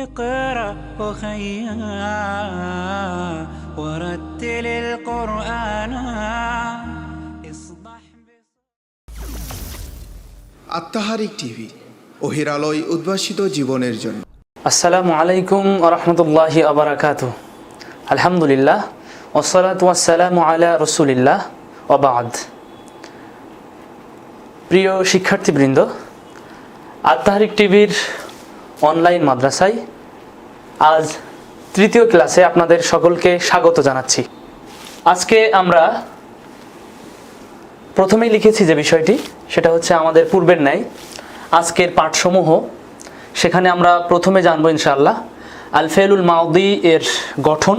اقرأ أخيا ورتل القرآن اصبح আত্মাহারিক TV ওহির আলোয় উদ্ভাসিত জীবনের জন্য। আসসালামু আলাইকুম ওয়া রাহমাতুল্লাহি ওয়া বারাকাতুহু। আলহামদুলিল্লাহ ওয়াসসালাতু ওয়াসসালামু আলা রাসূলিল্লাহ ওয়া বা'দ। প্রিয় শিক্ষার্থীবৃন্দ, আত্মাহারিক টিভির অনলাইন মাদ্রাসায় আজ তৃতীয় ক্লাসে আপনাদের সকলকে স্বাগত জানাচ্ছি। আজকে আমরা প্রথমেই লিখেছি যে বিষয়টি, সেটা হচ্ছে আমাদের পূর্বের ন্যায় আজকের পাঠসমূহ। সেখানে আমরা প্রথমে জানবো ইনশাআল্লাহ আল ফেলুল মাউদি এর গঠন,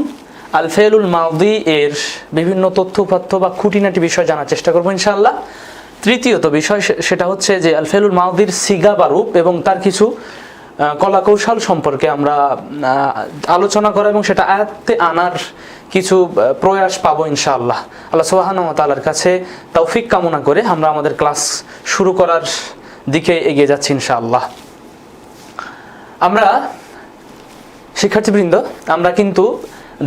আল ফেলুল মাউদি এর বিভিন্ন তথ্য উপাত্ত বা খুঁটিনাটি বিষয় জানার চেষ্টা করবো ইনশাআল্লাহ। তৃতীয়ত বিষয় সেটা হচ্ছে যে আল ফেলুল মাউদির সিগা বা রূপ এবং তার কিছু কলাকৌশল সম্পর্কে আমরা আলোচনা করা এবং সেটা আয়ত্তে আনার কিছু প্রয়াস পাবো ইনশাআল্লাহ। আল্লাহ সুবহানাহু ওয়া তাআলার কাছে তৌফিক কামনা করে আমরা আমাদের ক্লাস শুরু করার দিকে এগিয়ে যাচ্ছি ইনশাআল্লাহ। আমরা শিক্ষার্থীবৃন্দ, আমরা কিন্তু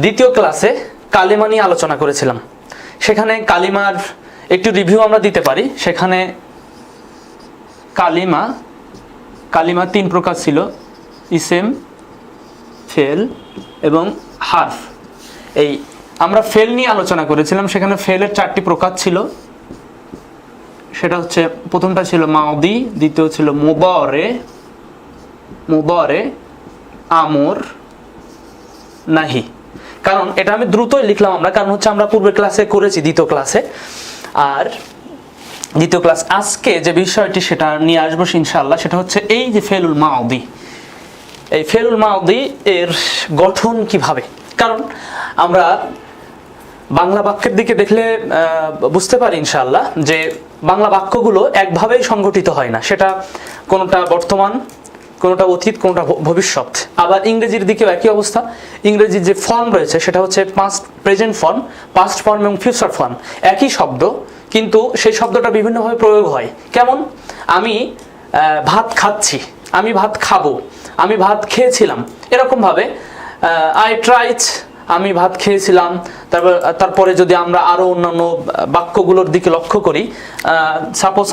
দ্বিতীয় ক্লাসে কালিমা নিয়ে আলোচনা করেছিলাম। সেখানে কালিমার একটু রিভিউ আমরা দিতে পারি। সেখানে কালিমা তিন প্রকার ছিল: ইসেম, ফেল এবং হারফ। এই আমরা ফেল নিয়ে আলোচনা করেছিলাম। সেখানে ফেলের চারটি প্রকার ছিল। সেটা হচ্ছে, প্রথমটা ছিল মাউদি, দ্বিতীয় ছিল মুবারে, আমর, নাহি। কারণ এটা আমি দ্রুতই লিখলাম আমরা, কারণ হচ্ছে আমরা পূর্বের ক্লাসে করেছি দ্বিতীয় ক্লাসে। আর দ্বিতীয় ক্লাস আজকে যে বিষয়টি সেটা নিয়ে আসবো ইনশাআল্লাহ, সেটা হচ্ছে এই যে ফেলুল মাউদি। এই ফেলুল মাউদি এর গঠন কিভাবে? কারণ আমরা বাংলা বাক্যের দিকে দেখলে বুঝতে পারি ইনশাআল্লাহ যে বাংলা বাক্যগুলো একভাবেই সংগঠিত হয় না। সেটা কোনোটা বর্তমান, কোনোটা অতীত, কোনোটা ভবিষ্যৎ। আবার ইংরেজির দিকেও একই অবস্থা। ইংরেজির যে ফর্ম রয়েছে সেটা হচ্ছে প্রেজেন্ট ফর্ম, পাস্ট ফর্ম এবং ফিউচার ফর্ম। একই শব্দ, কিন্তু সেই শব্দটা বিভিন্নভাবে প্রয়োগ হয়। কেমন? আমি ভাত খাচ্ছি, আমি ভাত খাবো, আমি ভাত খেয়েছিলাম, এরকমভাবে আই ট্রাইড, আমি ভাত খেয়েছিলাম। তারপরে যদি আমরা আরও অন্যান্য বাক্যগুলোর দিকে লক্ষ্য করি, সাপোজ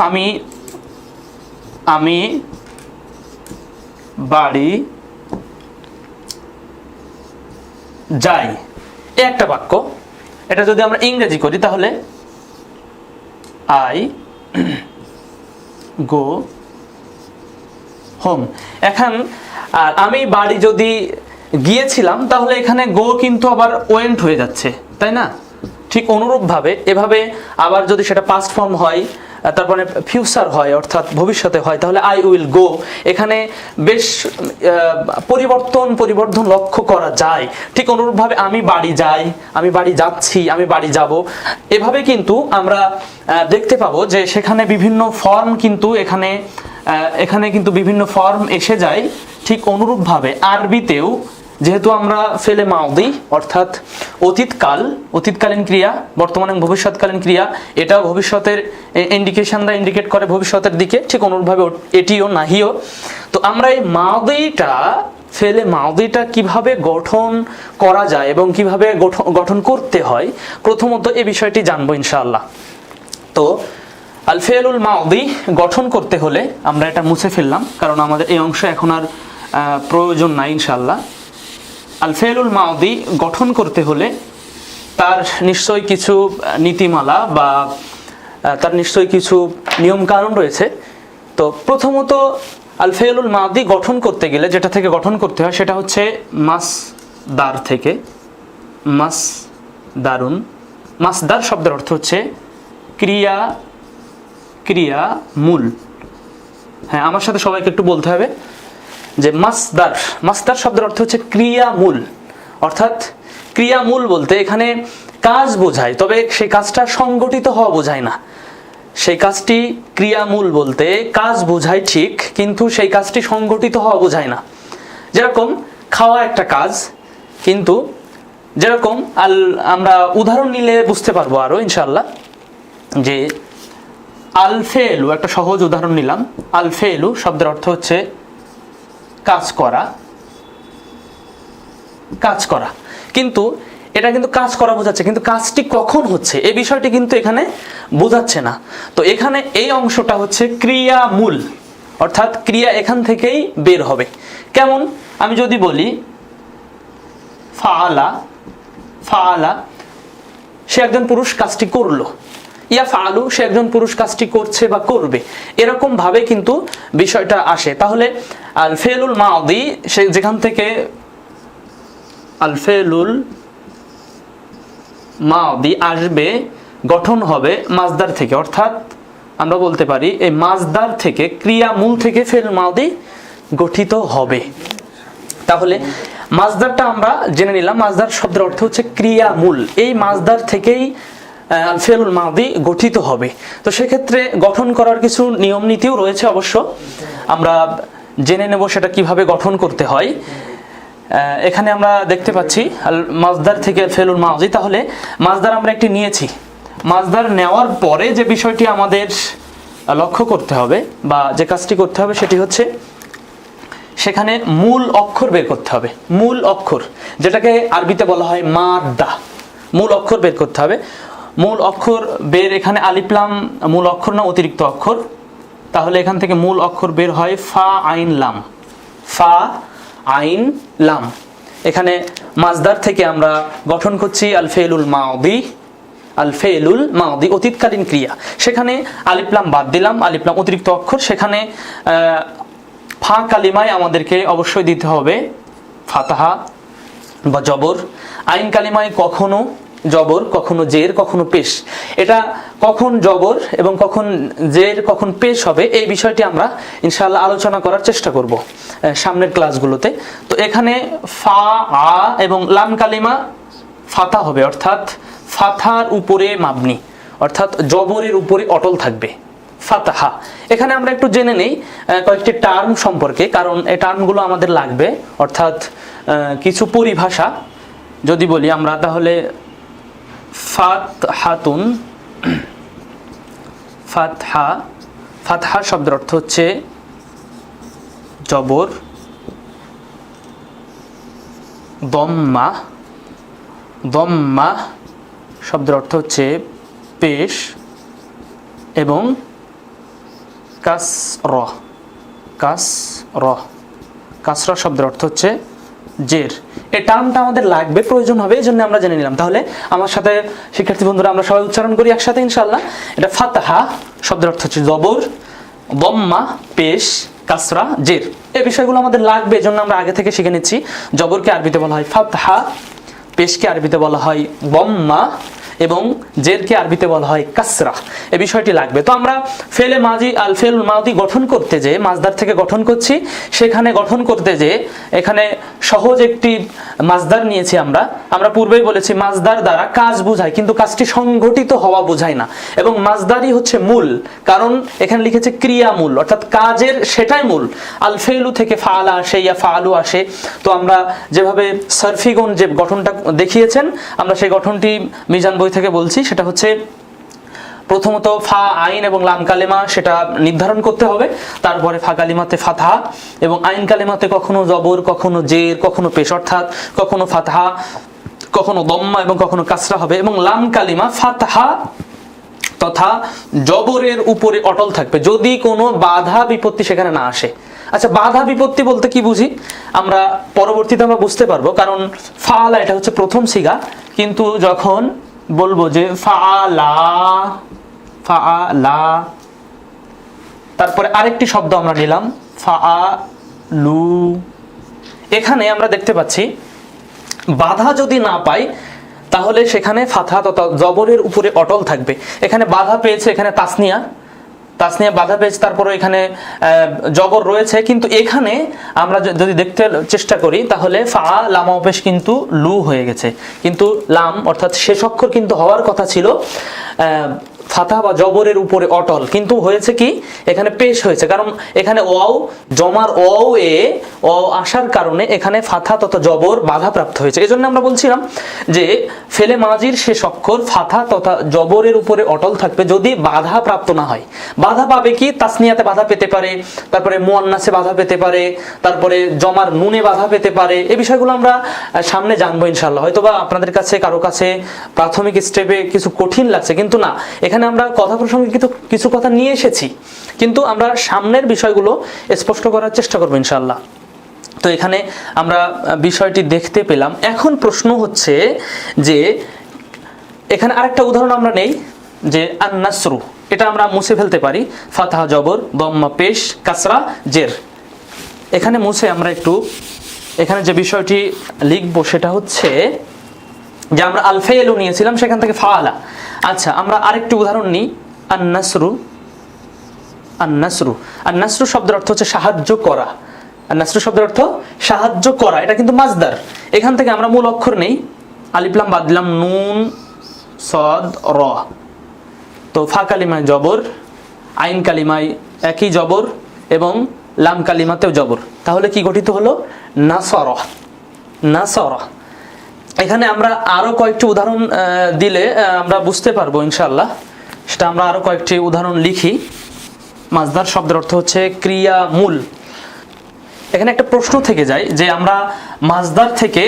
আমি বাড়ি যাই, এ একটা বাক্য। এটা যদি আমরা ইংরেজি করি তাহলে আই গো হোম। এখন আমি বাড়ি যদি গিয়েছিলাম তাহলে এখানে গো কিন্তু আবার ওয়েন্ট হয়ে যাচ্ছে, তাই না? ঠিক অনুরূপভাবে এভাবে আবার যদি সেটা পাস্ট ফর্ম হয়, তারপরে ফিউচার হয় অর্থাৎ ভবিষ্যতে হয়, তাহলে আই উইল গো। এখানে বেশ পরিবর্ধন লক্ষ্য করা যায়। ঠিক অনুরূপভাবে আমি বাড়ি যাই, আমি বাড়ি যাচ্ছি, আমি বাড়ি যাব, এভাবে কিন্তু আমরা দেখতে পাবো যে সেখানে বিভিন্ন ফর্ম কিন্তু এখানে কিন্তু বিভিন্ন ফর্ম এসে যায়। ঠিক অনুরূপভাবে আরবিতেও যেহেতু আমরা ফেলে মাউদি অর্থাৎ অতীতকালীন ক্রিয়া, বর্তমান এবং ভবিষ্যৎকালীন ক্রিয়া, এটাও ভবিষ্যতের ইন্ডিকেট করে ভবিষ্যতের দিকে, ঠিক অনুরূপভাবে এটিও নাহিও। তো আমরা এই ফেলে মাউদিটা কিভাবে গঠন করা যায় এবং কিভাবে গঠন করতে হয়, প্রথমত এই বিষয়টি জানবো ইনশাআল্লাহ। তো আল ফেলুল মাউদি গঠন করতে হলে আমরা এটা মুছে ফেললাম, কারণ আমাদের এই অংশ এখন আর প্রয়োজন নাই ইনশাআল্লাহ। আল ফেলুল মাউদি গঠন করতে হলে তার নিশ্চয়ই কিছু নীতিমালা বা তার নিশ্চয়ই কিছু নিয়ম কানুন রয়েছে। তো প্রথমত আল ফেলুল মাউদি গঠন করতে গেলে যেটা থেকে গঠন করতে হয় সেটা হচ্ছে মাসদার থেকে। মাসদার শব্দের অর্থ হচ্ছে ক্রিয়া মূল। হ্যাঁ, আমার সাথে সবাইকে একটু বলতে হবে যে মাসদার শব্দের অর্থ হচ্ছে ক্রিয়ামূল। অর্থাৎ ক্রিয়ামূল বলতে এখানে কাজ বোঝায়, তবে সেই কাজটা সংগঠিত হওয়া বোঝায় না। সেই কাজটি ক্রিয়ামূল বলতে কাজ বোঝায় ঠিক, কিন্তু সেই কাজটি সংগঠিত হওয়া বোঝায় না। যেরকম খাওয়া একটা কাজ, কিন্তু যেরকম আমরা উদাহরণ নিলে বুঝতে পারবো আরো ইনশাআল্লাহ। যে আল ফেলু, একটা সহজ উদাহরণ নিলাম। আল ফেলু শব্দের অর্থ হচ্ছে কাজ করা, কাজ করা, কিন্তু এটা কিন্তু কাজ করা বোঝাচ্ছে, কিন্তু কাজটি কখন হচ্ছে এই বিষয়টি কিন্তু এখানে বোঝাচ্ছে না। তো এখানে এই অংশটা হচ্ছে ক্রিয়ামূল, অর্থাৎ ক্রিয়া এখান থেকেই বের হবে। কেমন, আমি যদি বলি ফাআলা, ফাআলা সে একজন পুরুষ কাজটি করলো, ইয়া ফাআলু সে একজন পুরুষ কাজটি করছে বা করবে, এরকম ভাবে কিন্তু বিষয়টা আসে। তাহলে আল ফেলুল মাদি সে যেখান থেকে আল ফেলুল মাদি আসবে গঠন হবে মাজদার থেকে, অর্থাৎ আমরা বলতে পারি এই মাজদার থেকে, ক্রিয়ামূল থেকে ফেল মাদি গঠিত হবে। তাহলে মাজদারটা আমরা জেনে নিলাম, মাজদার শব্দের অর্থ হচ্ছে ক্রিয়ামূল, এই মাজদার থেকেই আল ফেলুল মাদি গঠিত হবে। তো সেক্ষেত্রে গঠন করার কিছু নিয়ম নীতিও রয়েছে, অবশ্য আমরা জেনে নেব সেটা কিভাবে গঠন করতে হয়। এখানে আমরা দেখতে পাচ্ছি আল মাজদার থেকে ফেলুল মাদি, তাহলে মাজদার আমরা একটি নিয়েছি, মাজদার নেওয়ার পরে যে বিষয়টি আমাদের লক্ষ্য করতে হবে বা যে কাজটি করতে হবে সেটি হচ্ছে সেখানে মূল অক্ষর বের করতে হবে। মূল অক্ষর যেটাকে আরবিতে বলা হয় মাদ্দা, মূল অক্ষর বের করতে হবে। মূল অক্ষর বের, এখানে আলিফ লাম মূল অক্ষর না অতিরিক্ত অক্ষর, তাহলে এখান থেকে মূল অক্ষর বের হয় ফা আইন লাম, ফা আইন লাম। এখানে মাজদার থেকে আমরা গঠন করছি আল ফেলুল মাদি, আল ফেলুল মাদি অতীতকালীন ক্রিয়া, সেখানে আলিফ লাম বাদ দিলাম, আলিফ লাম অতিরিক্ত অক্ষর, সেখানে ফা কালিমায় আমাদেরকে অবশ্যই দিতে হবে ফাতাহা বা জবর। আইন কালিমায় কখনো জবর, কখনো জের, কখনো পেশ। এটা কখন জবর এবং কখন জের, কখন পেশ হবে এই বিষয়টি আমরা ইনশাআল্লাহ আলোচনা করার চেষ্টা করব সামনের ক্লাসগুলোতে। তো এখানে ফা আ এবং লাম কালিমা ফাতা হবে, অর্থাৎ ফাতার উপরে মাবনি, অর্থাৎ জবরের উপরে অটল থাকবে, ফাতাহা। এখানে আমরা একটু জেনে নেই কয়েকটি টার্ম সম্পর্কে, কারণ এই টার্মগুলো আমাদের লাগবে, অর্থাৎ কিছু পরিভাষা যদি বলি আমরা, তাহলে ফাতহাতুন, ফাতহা, ফাতহা শব্দের অর্থ হচ্ছে জবর, দম্মা, দম্মা শব্দের অর্থ হচ্ছে পেশ, এবং কাসর, কাসর, কাসরা শব্দের অর্থ হচ্ছে জের। এই টার্মটা আমাদের লাগবে, প্রয়োজন হবে, এই জন্য আমরা জেনে নিলাম। তাহলে আমার সাথে শিক্ষার্থী বন্ধুরা আমরা সবাই উচ্চারণ করি একসাথে ইনশাআল্লাহ। এটা ফাতাহা শব্দের অর্থ হচ্ছে জবর, দম্মা পেশ, কাসরা, জের। এই বিষয়গুলো আমাদের লাগবে, এই জন্য আমরা আগে থেকে শিখে নিচ্ছি। জবরকে আরবিতে বলা হয় ফাতাহা, পেশকে আরবিতে বলা হয় দম্মা, এবং জেরকে আরবিতে বলা হয় কাসরা। এই বিষয়টি লাগবে। তো আমরা ফেলে মাজি আল ফেলুল মাদি গঠন করতে যে মাজদার থেকে গঠন করছি, সেখানে গঠন করতে যে এখানে সহজ একটি মাজদার নিয়েছি আমরা। আমরা পূর্বেই বলেছি মাজদার দ্বারা কাজ বোঝায়, কিন্তু কাজটি সংঘটিত হওয়া বোঝায় না, এবং মাজদারই হচ্ছে মূল, কারণ এখানে লিখেছে ক্রিয়ামূল, অর্থাৎ কাজের সেটাই মূল। আল ফেলু থেকে ফাআলা আসে, ইয়া ফাআলু আসে। তো আমরা যেভাবে সারফিগুন যে গঠনটা দেখিয়েছেন, আমরা সেই গঠনটি মিজান বই থেকে বলছি। সেটা হচ্ছে প্রথমত ফা আইন এবং লাম কালেমা সেটা নির্ধারণ করতে হবে, তারপরে ফা কালিমাতে ফাতহা এবং আইন কালিমাতে কখনো জবর, কখনো জের, কখনো পেশ, অর্থাৎ কখনো ফাতহা, কখনো দম্মা এবং কখনো কাসরা হবে, এবং লাম কালিমা ফাতহা তথা জবরের উপরে অটল থাকবে যদি কোনো বাধা বিপত্তি সেখানে না আসে। আচ্ছা, বাধা বিপত্তি বলতে কি বুঝি আমরা পরবর্তীতে আমরা বুঝতে পারবো, কারণ ফাআলা এটা হচ্ছে প্রথম সিগা, কিন্তু যখন বলবো যে ফাআলা, ফাআলা, তারপরে আরেকটি শব্দ আমরা নিলাম ফাআলু, এখানে আমরা দেখতে পাচ্ছি বাধা যদি না পাই তাহলে সেখানে ফাতহা তথা জবরের উপরে অটল থাকবে। এখানে বাধা পেয়েছে, এখানে তাসনিয়া, তাসনিয়া বাধা পেয়েছে, তারপরে এখানে জবর রয়েছে, কিন্তু এখানে আমরা যদি দেখতে চেষ্টা করি তাহলে ফা লাম পেশ কিন্তু লু হয়ে গেছে, কিন্তু লাম অর্থাৎ শেষ অক্ষর কিন্তু হওয়ার কথা ছিল ফাথা বা জবরের উপরে অটল, কিন্তু হয়েছে কি এখানে পেশ হয়েছে, কারণ এখানে ওয়াও জমার ওয়াও এ ও আসার কারণে এখানে ফাথা তথা জবর বাধাপ্রাপ্ত হয়েছে। এজন্য আমরা বলছিলাম যে ফেলে মাজির শেষ অক্ষর ফাথা তথা জবরের উপরে অটল থাকবে যদি বাধা প্রাপ্ত না হয়। বাধা পাবে কি, তাসনিয়াতে বাধা পেতে পারে, তারপরে মুয়ান্নাসে বাধা পেতে পারে, তারপরে জমার নুনে বাধা পেতে পারে। এই বিষয়গুলো আমরা সামনে জানবো ইনশাআল্লাহ। হয়তোবা আপনাদের কাছে কারো কাছে প্রাথমিক স্টেপে কিছু কঠিন লাগছে, কিন্তু না, এখানে আমরা কথা প্রসঙ্গে কিছু কথা নিয়ে এসেছি, কিন্তু আমরা সামনের বিষয়গুলো স্পষ্ট করার চেষ্টা করবো ইনশাআল্লাহ। তো এখানে আমরা বিষয়টি দেখতে পেলাম। এখন প্রশ্ন হচ্ছে যে এখানে আরেকটা উদাহরণ আমরা নেই, যে আন-নাসরু, এটা আমরা মুছে ফেলতে পারি, ফাতহা জবর দম্মা পেশ কাসরা জের। এখানে মুছে আমরা একটু এখানে যে বিষয়টি লিখবো সেটা হচ্ছে যে আমরা আল ফাইলু নিয়েছিলাম, সেখান থেকে ফাআলা। আচ্ছা, আমরা আরেকটি উদাহরণ নিই, আন-নাসরু। আন-নাসরু, আন-নাসরু শব্দের অর্থ হচ্ছে সাহায্য করা। আন-নাসরু শব্দের অর্থ সাহায্য করা, এটা কিন্তু মাজদার। এখান থেকে আমরা মূল অক্ষর নেই, আলিফ লাম বাদ দিলাম, নুন সদ র। তো ফা কালিমায় জবর, আইন কালিমায় একই জবর এবং লাম কালিমাতেও জবর, তাহলে কি গঠিত হলো? নাসর। নাসর। এখানে আমরা আরো কয়েকটি উদাহরণ দিলে আমরা বুঝতে পারবো ইনশাআল্লাহ। সেটা আমরা আরো কয়েকটি উদাহরণ লিখি। মাজদার শব্দের অর্থ হচ্ছে ক্রিয়া মূল। এখানে একটা প্রশ্ন থেকে যায় যে আমরা মাজদার থেকে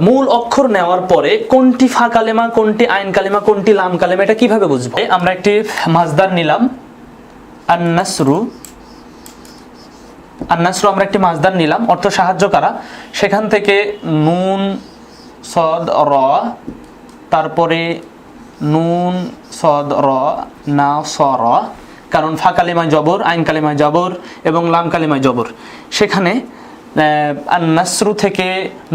মূল অক্ষর নেওয়ার পরে কোনটি ফা কালেমা, কোনটি আইন কালেমা, কোনটি লাম কালেমা, এটা কিভাবে বুঝবো? আমরা একটি মাজদার নিলাম, আন-নাসরু। আন-নাসরু আমরা একটি মাজদার নিলাম, অর্থ সাহায্য করা। সেখান থেকে নুন সদ র, তারপরে নুন সদ র না সর, কারণ ফা কালিমায় জবর, আইন কালিমায় জবর এবং লাম কালিমায় জবর। সেখানে আন-নাসরু থেকে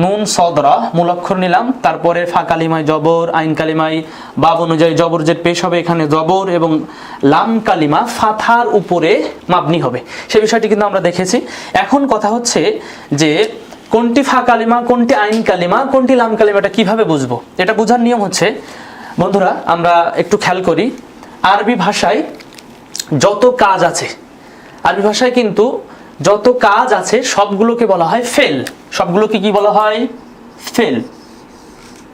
নুন সদ র মূল অক্ষর নিলাম, তারপরে ফা কালিমায় জবর, আইন কালিমায় বাব অনুযায়ী জবর জের পেশ হবে, এখানে জবর, এবং লাম কালিমা ফাথার উপরে মাবনি হবে। সে বিষয়টি কিন্তু আমরা দেখেছি। এখন কথা হচ্ছে যে কোনটি ফা কালিমা, কোনটি আইন কালিমা, কোনটি লাম কালিমা, এটা কিভাবে বুঝবো? এটা বোঝার নিয়ম হচ্ছে, বন্ধুরা আমরা একটু খেয়াল করি, আরবি ভাষায় যত কাজ আছে, আরবি ভাষায় কিন্তু যত কাজ আছে সবগুলোকে বলা হয় ফেল। সবগুলোকে কি বলা হয়? ফেল।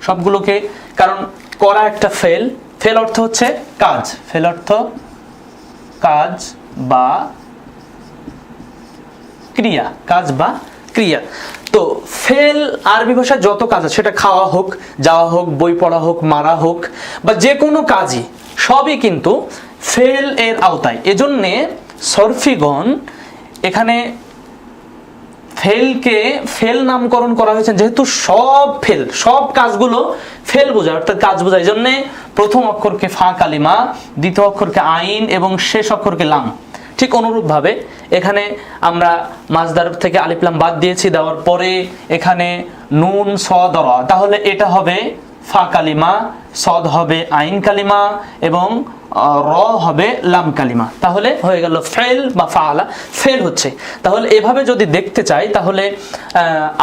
সবগুলোকে, কারণ করা একটা ফেল। ফেল অর্থ হচ্ছে কাজ, ফেল অর্থ কাজ বা ক্রিয়া, কাজ বা ক্রিয়া। তো ফেল আরবি ভাষায় যত কাজ আছে, সেটা খাওয়া হোক, যাওয়া হোক, বই পড়া হোক, মারা হোক, বা যে কোনো কাজই, সবই কিন্তু ফেল এর আওতায়। এজন্যে সরফিগণ এখানে ফেলকে ফেল নামকরণ করা হয়েছে, যেহেতু সব ফেল, সব কাজগুলো ফেল বোঝায়, অর্থাৎ কাজ বোঝায়। এই জন্যে প্রথম অক্ষরকে ফা কালিমা, দ্বিতীয় অক্ষরকে আইন এবং শেষ অক্ষরকে লাম। ঠিক অনুরূপভাবে এখানে আমরা মাজদার থেকে আলিফ লাম বাদ দিয়েছি, দেওয়ার পরে এখানে নুন সদ র, তাহলে এটা হবে ফা কালিমা, সদ হবে আইন কালিমা এবং র হবে লাম কালিমা। তাহলে হয়ে গেল ফেল বা ফাআলা, ফেল হচ্ছে। তাহলে এভাবে যদি দেখতে চাই, তাহলে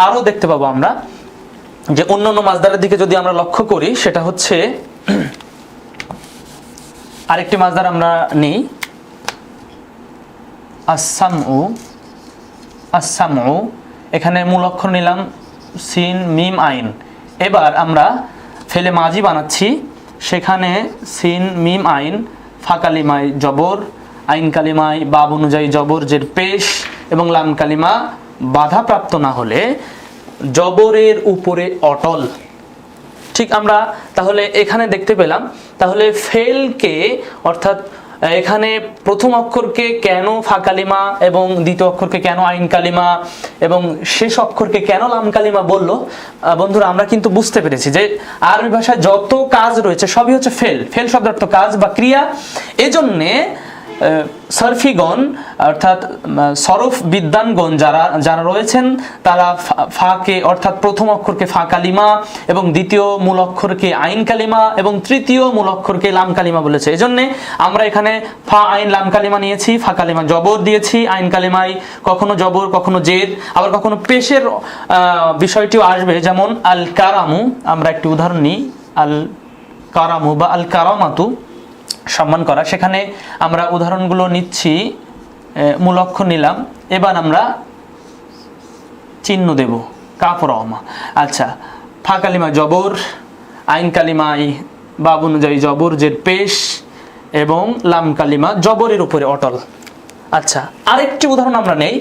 আরো দেখতে পাবো আমরা যে অন্যান্য মাজদারের দিকে যদি আমরা লক্ষ্য করি, সেটা হচ্ছে আরেকটি মাজদার আমরা নিই, আস-সামউ। আস-সামউ, এখানে মূল অক্ষর নিলাম সিন মিম আইন। এবার আমরা ফেলে মাজি বানাচ্ছি, সেখানে সিন মিম আইন, ফা কালিমায় জবর, আইন কালিমায় বাব অনুযায়ী জবর জের পেশ এবং লাম কালিমা বাধাপ্রাপ্ত না হলে জবরের উপরে অটল। ঠিক আমরা তাহলে এখানে দেখতে পেলাম, তাহলে ফেলকে, অর্থাৎ এখানে প্রথম অক্ষরকে কেন ফা কালিমা এবং দ্বিতীয় অক্ষরকে কেন আইন কালিমা এবং শেষ অক্ষরকে কেন লাম কালিমা বললো, বন্ধুরা আমরা কিন্তু বুঝতে পেরেছি যে আরবি ভাষায় যত কাজ রয়েছে সবই হচ্ছে ফেল। ফেল শব্দের অর্থ কাজ বা ক্রিয়া। এজন্যে সরফিগণ অর্থাৎ সরফ বিদ্বানগণ যারা রয়েছেন, তারা ফাকে অর্থাৎ প্রথম অক্ষরকে ফা কালিমা এবং দ্বিতীয় মূল অক্ষরকে আইন কালিমা এবং তৃতীয় মূল অক্ষরকে লাম কালিমা বলেছে। এজন্য আমরা এখানে ফা আইন লাম কালিমা নিয়েছি, ফা কালিমা জবর দিয়েছি, আইন কালিমায় কখনো জবর কখনো জের, আবার কখনো পেশের বিষয়টিও আসবে, যেমন আল কারামু। আমরা একটি উদাহরণ নিই, আল কারামু বা আল কারামাতু। সম্মান করা, সেখানে আমরা উদাহরণগুলো নিচ্ছি, মূল অক্ষর নিলাম, এবার আমরা চিহ্ন দেব কাফ রহমা। আচ্ছা, ফা কালিমা জবর, আইন কালিমায় বাব অনুযায়ী জবর জের পেশ, এবং লাম কালিমা জবরের উপরে অটল। আচ্ছা, আরেকটি উদাহরণ আমরা নেই,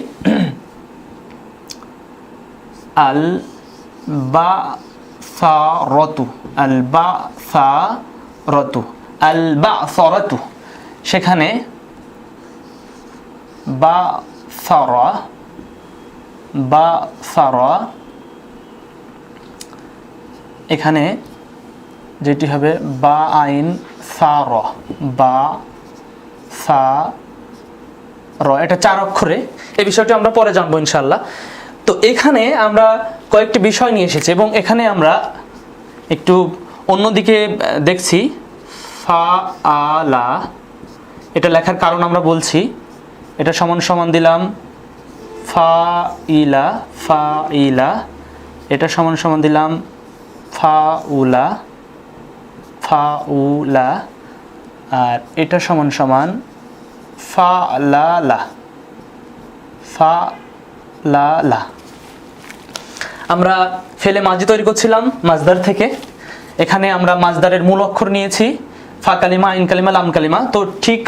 আল বা সা রতু, আল বা সা রতু, আল বা সরতু, সেখানে বা সারা, বা সারা, এখানে যেটি হবে বা আইন সার, বা সা র, এটা 4 অক্ষরে। এই বিষয়টি আমরা পরে জানবো ইনশাআল্লাহ। তো এখানে আমরা কয়েকটি বিষয় নিয়ে এসেছি এবং এখানে আমরা একটু অন্যদিকে দেখছি, ফা আলা, এটা লেখার কারণ আমরা বলছি, এটা সমান সমান দিলাম ফা ইলা, ফা ইলা, এটা সমান সমান দিলাম ফা উলা, ফা উলা, আর এটা সমান সমান ফা লা লা, ফা লা লা। আমরা ফেলে মাজি তৈরি করছিলাম মাজদার থেকে, এখানে আমরা মাজদারের মূল অক্ষর নিয়েছি ফা কালিমা, আইন কালিমা, লাম কালিমা। তো ঠিক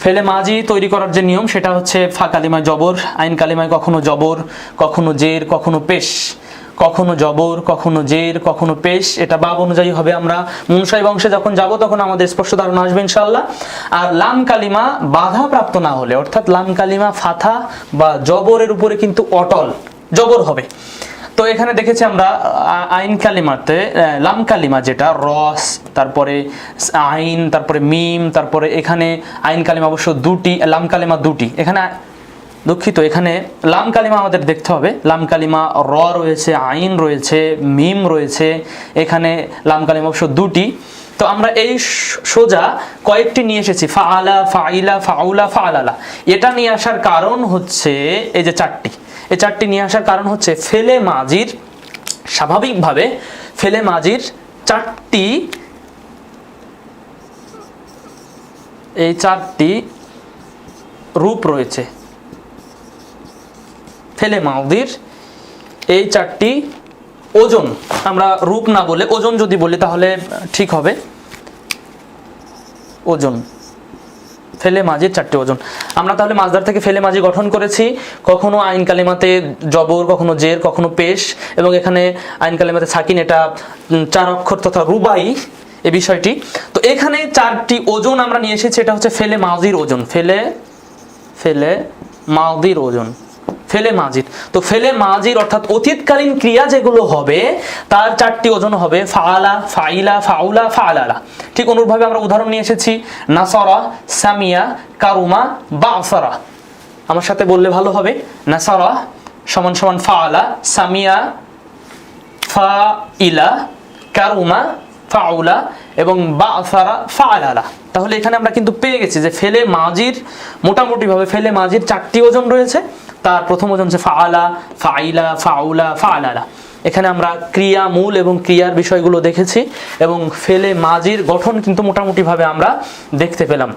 ফেলে মাজি তৈরি করার যে নিয়ম সেটা হচ্ছে ফা কালিমায় জবর, আইন কালিমায় কখনো জবর, কখনো জের, কখনো পেশ, কখনো জবর, কখনো জের, কখনো পেশ। এটা বাব অনুযায়ী হবে। আমরা মুনসাই বংশে যখন যাব তখন আমাদের স্পষ্ট ধারণা আসবে ইনশাআল্লাহ। আর লাম কালিমা বাধা প্রাপ্ত না হলে, অর্থাৎ লাম কালিমা ফাথা বা জবরের উপরে কিন্তু অটল জবর হবে। তো এখানে দেখেছি আমরা আইন কালিমাতে লাম কালিমা যেটা রস, তারপরে আইন, তারপরে মিম, তারপরে এখানে আইন কালিমা অবশ্য দুটি, লাম কালিমা দুটি। এখানে দুঃখিত, এখানে লাম কালিমা আমাদের দেখতে হবে, লাম কালিমা র রয়েছে, আইন রয়েছে, মিম রয়েছে, এখানে লাম কালিমা অবশ্য দুটি। তো আমরা এই সোজা কয়েকটি নিয়ে এসেছি, ফাআলা, ফাইলা, ফাউলা, ফাআলালা। এটা নিয়ে আসার কারণ হচ্ছে এই যে 4টি, এই 4টি নিয়ে আসার কারণ হচ্ছে ফেলে মাজির, স্বাভাবিকভাবে ফেলে মাজির 4টি, এই 4টি রূপ রয়েছে। ফেলে মাজির এই 4টি ওজন, আমরা রূপ না বলে ওজন যদি বলি তাহলে ঠিক হবে। ওজন, ফেলে মাজির 4টি ওজন। আমরা তাহলে মাজদার থেকে ফেলে মাজি গঠন করেছি, কখনো আইন কালিমাতে জবর, কখনো জের, কখনো পেশ, এবং এখানে আইন কালিমাতে সাকিন, এটা 4 অক্ষর তথা রুবাই এই বিষয়টি। তো এখানে 4টি ওজন আমরা নিয়ে এসেছি, এটা হচ্ছে ফেলে মাজির ওজন, ফেলে মাজির ওজন, ফেলে মাজির। তো ফেলে মাজির অর্থাৎ অতীতকালীন ক্রিয়া যেগুলো হবে তার 4টি ওজন হবে ফাআলা, ফাইলা, ফাউলা, ফাআলালা। ঠিক অনুরূপভাবে আমরা উদাহরণ নিয়ে এসেছি নাসারা, সামিয়া, কারুমা, বাসারা। আমার সাথে বললে ভালো হবে, নাসারা সমান সমান ফাআলা, সামিয়া ফাইলা, কারুমা ফাউলা, এবং বাসারা ফাআলালা। তাহলে এখানে আমরা কিন্তু পেয়ে গেছি যে ফেলে মাজির মোটামুটিভাবে ফেলে মাজির 4টি ওজন রয়েছে। তার প্রথম ওজন হচ্ছে ফাআলা, ফাইলা, ফাউলা, ফাআলালা। এখানে আমরা ক্রিয়া মূল এবং ক্রিয়ার বিষয়গুলো দেখেছি এবং ফেলে মাজির গঠন কিন্তু মোটামুটিভাবে আমরা দেখতে পেলাম।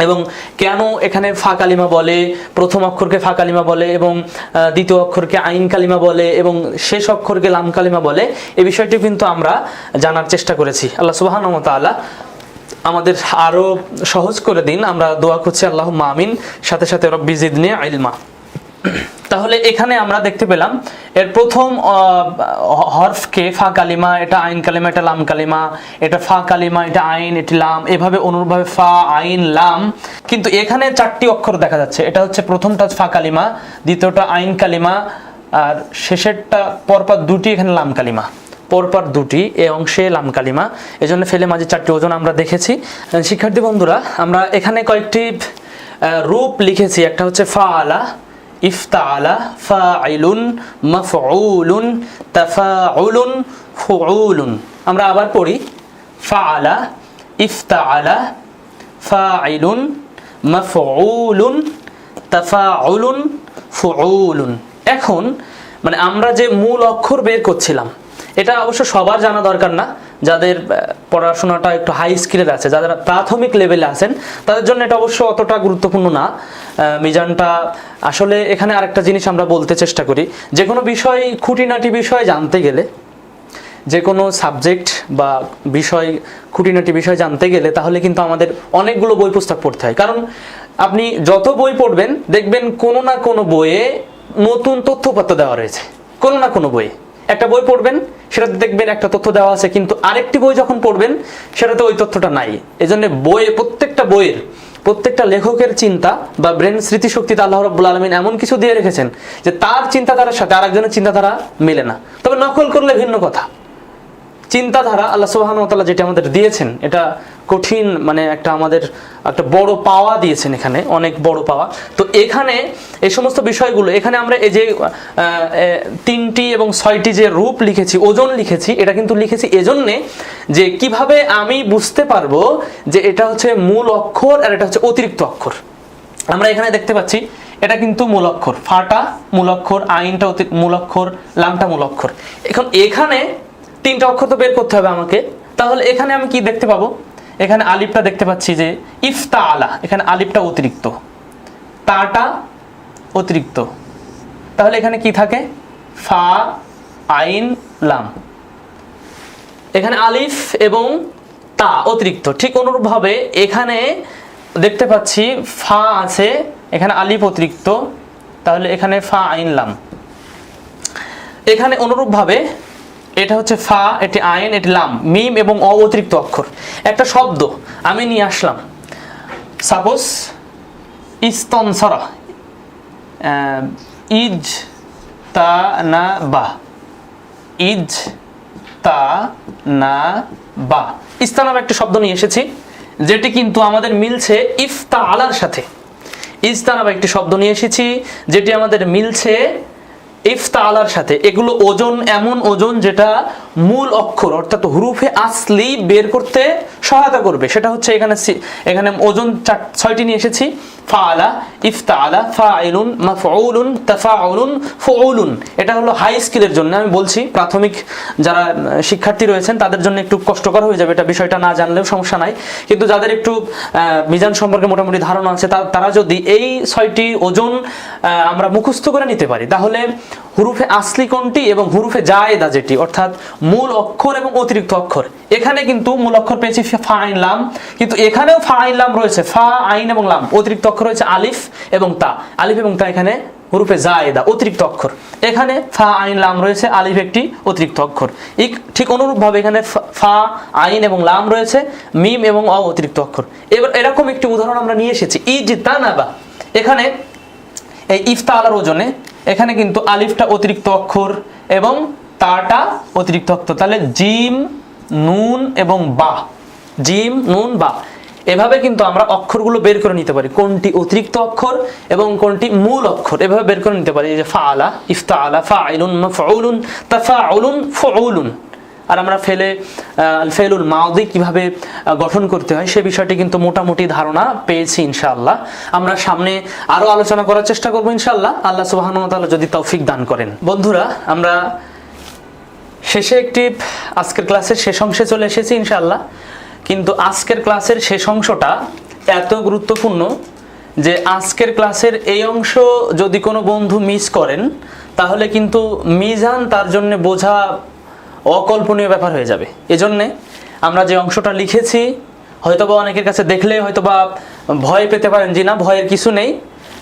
এবং কেন এখানে ফা কালিমা বলে, প্রথম অক্ষরকে ফা কালিমা বলে এবং দ্বিতীয় অক্ষরকে আইন কালিমা বলে এবং শেষ অক্ষরকে লাম কালিমা বলে, এই বিষয়টি কিন্তু আমরা জানার চেষ্টা করেছি। আল্লাহ সুবহানাহু ওয়া তাআলা আমাদের আরো সহজ করে দিন, আমরা দোয়া করছি আল্লাহুম্মা আমিন, সাথে সাথে রব্বি জিদনি ইলমা। তাহলে এখানে আমরা দেখতে পেলাম এর প্রথম হরফকে ফা কালিমা, এটা আইন কালিমা, এটা লাম কালিমা, এটা ফা কালিমা, এটা আইন, এটি লাম, এভাবে অনুরূপভাবে ফা, আইন, লাম। কিন্তু এখানে 4টি অক্ষর দেখা যাচ্ছে, এটা হচ্ছে প্রথমটা ফা কালিমা, দ্বিতীয়টা আইন কালিমা, আর শেষেরটা পরপর 2টি এখানে লাম কালিমা, পরপর 2টি এই অংশে লাম কালিমা। এজন্য ফেলে মাঝে 4টি ওজন আমরা দেখেছি। শিক্ষার্থী বন্ধুরা, আমরা এখানে কয়েকটি রূপ লিখেছি। একটা হচ্ছে ফাআলা, ইফতাআলা, ফাইলুন, মাফউলুন, তাফাউলুন, ফুউলুন। আমরা আবার পড়ি, ফাআলা, ইফতাআলা, ফাইলুন, মাফউলুন, তাফাউলুন, ফুউলুন। এখন মানে আমরা যে মূল অক্ষর বের করছিলাম, এটা অবশ্য সবার জানা দরকার না, যাদের পড়াশোনাটা একটু হাই স্কিলের আছে, যারা প্রাথমিক লেভেলে আছেন, তাদের জন্য এটা অবশ্য অতটা গুরুত্বপূর্ণ না। মিজানটা আসলে এখানে আরেকটা জিনিস আমরা বলতে চেষ্টা করি, যে কোনো বিষয় খুঁটিনাটি বিষয় জানতে গেলে, যে কোনো সাবজেক্ট বা বিষয় খুঁটিনাটি বিষয় জানতে গেলে তাহলে কিন্তু আমাদের অনেকগুলো বই পুস্তক পড়তে হয়। কারণ আপনি যত বই পড়বেন দেখবেন কোনো না কোনো বইয়ে নতুন তথ্যপত্র দেওয়া রয়েছে, কোনো না কোনো বইয়ে। একটা বই পড়বেন, সেটাতে দেখবেন একটা তথ্য দেওয়া আছে, কিন্তু আরেকটি বই যখন পড়বেন সেটাতে ওই তথ্যটা নাই। এজন্য বইয়ে প্রত্যেকটা লেখকের চিন্তা বা ব্রেন স্মৃতিশক্তিতে আল্লাহ রাব্বুল আলামিন এমন কিছু দিয়ে রেখেছেন যে তার চিন্তাধারার সাথে আরেকজনের চিন্তাধারা মেলে না। তবে নকল করলে ভিন্ন কথা। চিন্তাধারা আল্লাহ সুবহানাহু ওয়া তাআলা যেটা আমাদের দিয়েছেন, এটা কঠিন, মানে আমাদের একটা বড় পাওয়া দিয়েছেন, এখানে অনেক বড় পাওয়া। তো এখানে এই সমস্ত বিষয়গুলো, এখানে আমরা এই যে 3টি এবং 6টি যে রূপ লিখেছি, ওজন লিখেছি, এটা কিন্তু লিখেছি এজন্যে যে কিভাবে আমি বুঝতে পারবো যে এটা হচ্ছে মূল অক্ষর আর এটা হচ্ছে অতিরিক্ত অক্ষর। আমরা এখানে দেখতে পাচ্ছি এটা কিন্তু মূল অক্ষর, ফাটা মূল অক্ষর, আইনটা মূল অক্ষর, লামটা মূল অক্ষর। এখন এখানে 3টা অক্ষর তো বের করতে হবে আমাকে। তাহলে এখানে আমি কি দেখতে পাবো? এখানে আলিফটা দেখতে পাচ্ছি যে ইফতাআলা, এখানে আলিফটা অতিরিক্ত, তাটা অতিরিক্ত। তাহলে এখানে কি থাকে? ফা, আইন, লাম। এখানে আলিফ এবং তা অতিরিক্ত। ঠিক অনুরূপভাবে এখানে দেখতে পাচ্ছি ফা আছে, এখানে আলিফ অতিরিক্ত, তাহলে এখানে ফা, আইন, লাম। এখানে অনুরূপভাবে এটা হচ্ছে ফা, এটি আইন, এটি লাম, মিম এবং অতিরিক্ত অক্ষর। একটা শব্দ আমি নিয়ে আসলাম, সাপোজ ইস্তনসরা, ইজ তা না বা, ইজ তা না বা, ইস্তানাব একটা শব্দ নিয়ে এসেছি যেটি কিন্তু আমাদের মিলছে ইফতাআলার সাথে। ইস্তানাব একটি শব্দ নিয়ে এসেছি যেটি আমাদের মিলছে ইফতাআলার সাথে। এগুলো ওজন, এমন ওজন যেটা মূল অক্ষর অর্থাৎ হুরুফে আসলি বের করতে সহায়তা করবে। সেটা হচ্ছে এখানে ওজন 6টি নিয়ে এসেছি, ফাআলা, ইফতাআলা, ফাইলুন, মাফউলুন, তাফাউলুন, ফুউলুন। এটা হলো হাই স্কিলের জন্য আমি বলছি। প্রাথমিক যারা শিক্ষার্থী রয়েছেন তাদের জন্য একটু কষ্টকর হয়ে যাবে, এটা বিষয়টা না জানলেও সমস্যা নাই। কিন্তু যাদের একটু মিজান সম্পর্কে মোটামুটি ধারণা আছে, তারা যদি এই 6টি ওজন আমরা মুখস্থ করে নিতে পারি, তাহলে হুরুফে আসলি কোনটি এবং হুরুফে জায়েদা যেটি অর্থাৎ মূল অক্ষর এবং অতিরিক্ত অক্ষর। এখানে কিন্তু মূল অক্ষর পেয়েছি ফা, আইন, লাম, কিন্তু এখানেও ফা, আইন, লাম রয়েছে, ফা, আইন এবং লাম। অতিরিক্ত অক্ষর রয়েছে আলিফ এবং তা। আলিফ এবং তা এখানে হুরুফে জায়েদা অতিরিক্ত অক্ষর। এখানে ফা, আইন, লাম রয়েছে, আলিফ একটি অতিরিক্ত অক্ষর। ঠিক অনুরূপভাবে এখানে ফা, আইন এবং লাম রয়েছে, মিম এবং অতিরিক্ত অক্ষর। এবার এরকম একটি উদাহরণ আমরা নিয়ে এসেছি, ইজতানাবা। এখানে এই ইফতাআলার ওজনে এখানে কিন্তু আলিফটা অতিরিক্ত অক্ষর এবং তাটা অতিরিক্ত অক্ষর। তাহলে জিম, নুন এবং বা, জিম, নুন, বা, এভাবে কিন্তু আমরা অক্ষরগুলো বের করে নিতে পারি, কোনটি অতিরিক্ত অক্ষর এবং কোনটি মূল অক্ষর, এভাবে বের করে নিতে পারি। এই যে ফাআলা, ইফতাআলা, ফাইলুন, মাফউলুন, তাফাউলুন, ফুউলুন। আর আমরা ফেলুল মাউদি কিভাবে গঠন করতে হয় সে বিষয়টি কিন্তু মোটামুটি ধারণা পেয়েছি ইনশাআল্লাহ। আমরা সামনে আরো আলোচনা করার চেষ্টা করবো ইনশাআল্লাহ, আল্লাহ সুবহানাহু ওয়া তাআলা যদি তৌফিক দান করেন। বন্ধুরা, আমরা শেষে আজকের ক্লাসের শেষ অংশে চলে এসেছি ইনশাআল্লাহ। কিন্তু আজকের ক্লাসের শেষ অংশটা এত গুরুত্বপূর্ণ যে আজকের ক্লাসের এই অংশ যদি কোনো বন্ধু মিস করেন তাহলে কিন্তু মিজান তার জন্য বোঝা অকল্পনীয় ব্যাপার হয়ে যাবে। এজন্যে আমরা যে অংশটা লিখেছি হয়তোবা অনেকের কাছে দেখলে হয়তোবা ভয় পেতে পারেন, যে না ভয়ের কিছু নেই,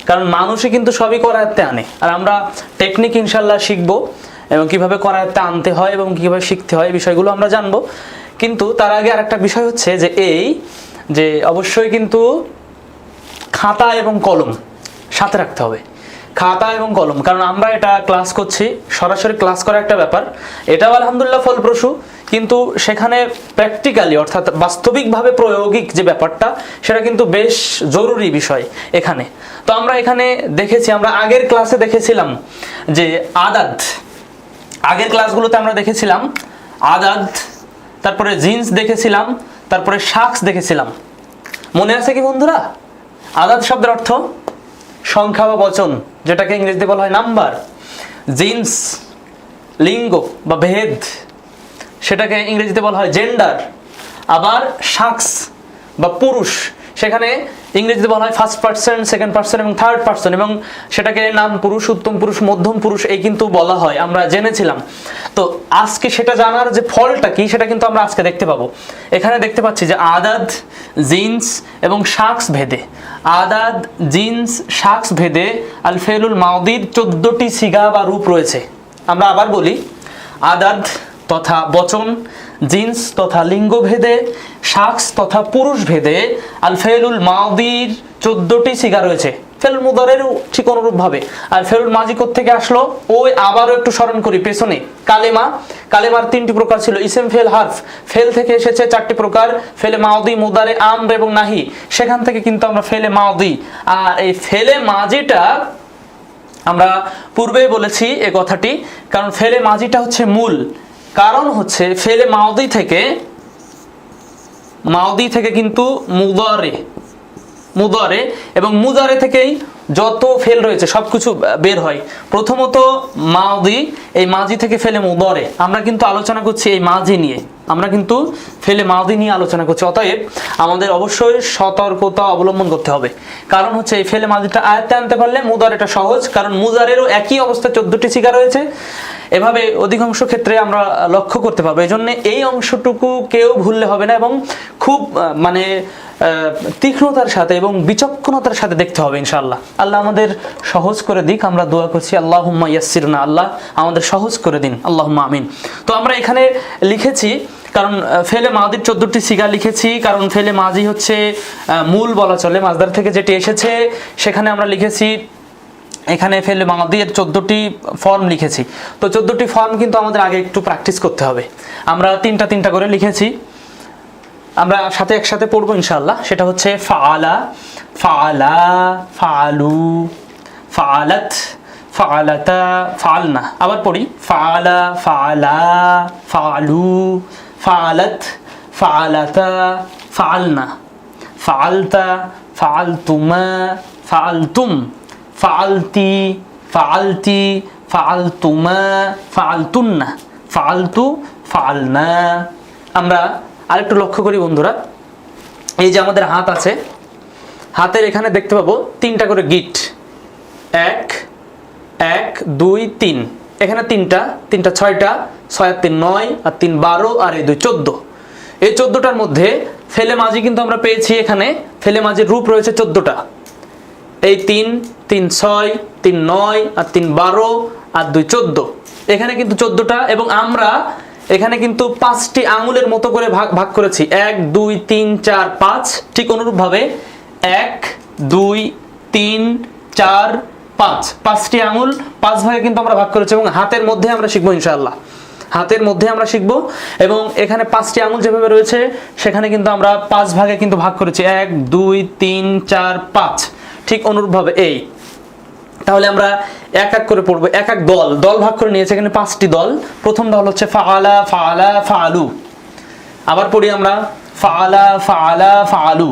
কারণ মানুষই কিন্তু সবই করায়ত্তে আনে। আর আমরা টেকনিক ইনশাল্লাহ শিখবো এবং কিভাবে করায়ত্তে আনতে হয় এবং কিভাবে শিখতে হয় এই বিষয়গুলো আমরা জানবো। কিন্তু তার আগে আরেকটা বিষয় হচ্ছে যে অবশ্যই কিন্তু খাতা এবং কলম সাথে রাখতে হবে, খাতা এবং কলম। কারণ আমরা এটা ক্লাস করছি, সরাসরি ক্লাস করা একটা ব্যাপার, এটাও আলহামদুলিল্লাহ ফলপ্রসূ, কিন্তু সেখানে প্র্যাকটিক্যালি অর্থাৎ বাস্তবিকভাবে প্রায়োগিক যে ব্যাপারটা সেটা কিন্তু বেশ জরুরি বিষয় এখানে। তো আমরা এখানে দেখেছি, আমরা আগের ক্লাসে দেখেছিলাম যে আদাদ, আগের ক্লাসগুলোতে আমরা দেখেছিলাম আদাদ, তারপরে জিন্স দেখেছিলাম, তারপরে শাখস দেখেছিলাম। মনে আছে কি বন্ধুরা? আদাদ শব্দের অর্থ সংখ্যা বা বচন, যেটাকে ইংরেজিতে বলা হয় নাম্বার। জিন্স লিঙ্গ বা ভেদ, সেটাকে ইংরেজিতে বলা হয় জেন্ডার। আবার শাখস বা পুরুষ, সেখানে ইংরেজিতে বলা হয় ফার্স্ট পার্সন, সেকেন্ড পার্সন এবং থার্ড পার্সন, এবং সেটাকে নাম পুরুষ, উত্তম পুরুষ, মধ্যম পুরুষ এই কিন্তু বলা হয়, আমরা জেনেছিলাম। তো আজকে সেটা জানার যে ফলটা কি সেটা কিন্তু আমরা আজকে দেখতে পাবো। এখানে দেখতে পাচ্ছি যে আদাদ, জিন্স এবং শাখস ভেদে, আদাদ, জিন্স, শাখস ভেদে আল ফেলুল মাউদির 14টি সিগা বা রূপ রয়েছে। আমরা আবার বলি, আদাদ তথা বচন, জিন্স তথা লিঙ্গ ভেদে, শাখস তথা পুরুষ ভেদে আল ফেলুল মাউদির 14টি সিগা রয়েছে। ফেলুল মুদারেরও ঠিক অনুরূপভাবে। আর ফেলুল মাজি থেকে আসলো, ওই আবারও একটু স্মরণ করি পেছনে, কালেমা, কালেমার 3টি প্রকার ছিল। ইসেম, ফেল, হারফ। ফেল থেকে এসেছে 4টি প্রকার, ফেলে মাউদি, মুদারে, আমর এবং নাহি। সেখান থেকে কিন্তু আমরা ফেলে মাউদি, আর এই ফেলে মাজিটা আমরা পূর্বেই বলেছি এ কথাটি, কারণ ফেলে মাজিটা হচ্ছে মূল। কারণ হচ্ছে ফেলে মাউদি থেকে কিন্তু মুদারে এবং মুদারে থেকেই যত ফেল রয়েছে সবকিছু বের হয়। প্রথমত মাউদি, এই মাজি থেকে ফেলে মুদারে। আমরা কিন্তু আলোচনা করছি এই মাজি নিয়ে, আমরা কিন্তু ফেলে মাউদি নিয়ে আলোচনা করছি। অতএব আমাদের অবশ্যই সতর্কতা অবলম্বন করতে হবে। কারণ হচ্ছে এই ফেলে মাজিটা আয়ত্তে আনতে পারলে মুদারেটা সহজ, কারণ মুদারেরও একই অবস্থা 14টি সিগা রয়েছে। এভাবে অধিকাংশ ক্ষেত্রে আমরা লক্ষ্য করতে পারবো। এই জন্য এই অংশটুকু কেউ ভুললে হবে না, এবং খুব মানে তীক্ষ্ণতার সাথে এবং বিচক্ষণতার সাথে দেখতে হবে ইনশাআল্লাহ। আল্লাহ আমাদের সহজ করে দিক, আমরা দোয়া করছি আল্লাহুম্মা ইয়াসসিরনা, আল্লাহ আমাদের সহজ করে দিন, আল্লাহুম্মা আমিন। তো আমরা এখানে লিখেছি, কারণ ফেলে মাদির 14টি সিগা লিখেছি, কারণ ফেলে মাজি হচ্ছে মূল বলা চলে, মাজদার থেকে যেটি এসেছে সেখানে আমরা লিখেছি। এখানে ফেলে মাদির 14টি ফর্ম লিখেছি। তো 14টি ফর্ম কিন্তু আমাদের আগে একটু প্র্যাকটিস করতে হবে। আমরা তিনটা করে লিখেছি, আমরা একসাথে পড়বো ইনশাআল্লাহ। সেটা হচ্ছে ফাআলা, ফাআলা, ফাআলু, ফাআলাত, ফাআলাতা, ফাআলনা। আবার পড়ি, ফাআলা, ফাআলা, ফাআলু, ফাআলাত, ফাআলাতা, ফাআলনা, ফাআলতা, ফাআলতুমা, ফাআলতুম, ফাআলতি, ফাআলতি, ফাআলতুমা, ফাআলতুন্না, ফাআলতু, ফাআলনা। আমরা আরেকটু লক্ষ্য করি বন্ধুরা, এই যে আমাদের হাত আছে, হাতের এখানে দেখতে পাবো 3টা করে গিট, 1 1 2 3। এখানে 3টা 6টা, 6 আর 3 9, আর 3 12, আর এই 2 14। এই 14টার মধ্যে ফেলে মাজি কিন্তু আমরা পেয়েছি। এখানে ফেলে মাজির রূপ রয়েছে 14টা, এই 3 3 6, 3 9, আর 3 12, আর 2 14। এখানে কিন্তু 14টা, এবং আমরা এখানে কিন্তু 5টি আঙুলের মতো করে ভাগ করেছি, 1 2 3 4 5। ঠিক অনুরূপভাবে 1 2 3 4 5, 5টি আঙুল 5 ভাগে কিন্তু আমরা ভাগ করেছি। এবং হাতের মধ্যে আমরা শিখবো ইনশাআল্লাহ, হাতের মধ্যে আমরা শিখবো। এবং এখানে 5টি আঙুল যেভাবে রয়েছে সেখানে কিন্তু আমরা 5 ভাগে কিন্তু ভাগ করেছি, 1 2 3 4 5। ঠিক অনুরূপভাবে এই, তাহলে আমরা এক এক করে পড়বো, এক এক দল ভাগ করে নিয়েছে। এখানে 5টি দল। প্রথম দল হচ্ছে ফাআলা, ফাআলা, ফাআলু। আবার পড়ি আমরা, ফাআলা, ফাআলা, ফাআলু,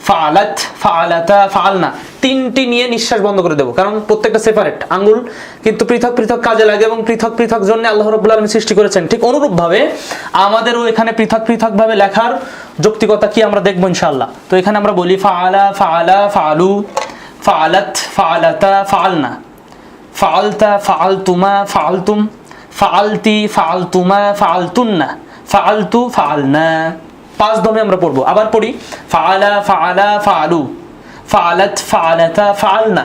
ফাআলাত, ফাআলাতা, ফাআলনা। 3টি নিয়ে নিঃশ্বাস বন্ধ করে দেবো, কারণ প্রত্যেকটা সেপারেট আঙ্গুল কিন্তু পৃথক পৃথক কাজে লাগে, এবং পৃথক পৃথক জন্য আল্লাহ রাব্বুল আলামিন সৃষ্টি করেছেন। ঠিক অনুরূপভাবে আমাদেরও এখানে পৃথক পৃথক ভাবে লেখার যৌক্তিকতা কি আমরা দেখবো ইনশাআল্লাহ। তো এখানে আমরা বলি ফাআলা, ফাআলা, ফাআলু, ফাআলাত, ফাআলাতা, ফাআলনা, ফাআলতা, ফাআলতুমা, ফাআলতুম, ফাআলতি, ফাআলতুমা, ফাআলতুন্না, ফাআলতু, ফাআলনা। 5 দমে আমরা পড়বো। আবার পড়ি, ফাআলা, ফাআলা, ফাআলু, ফাআলাত, ফাআলাতা, ফাআলনা,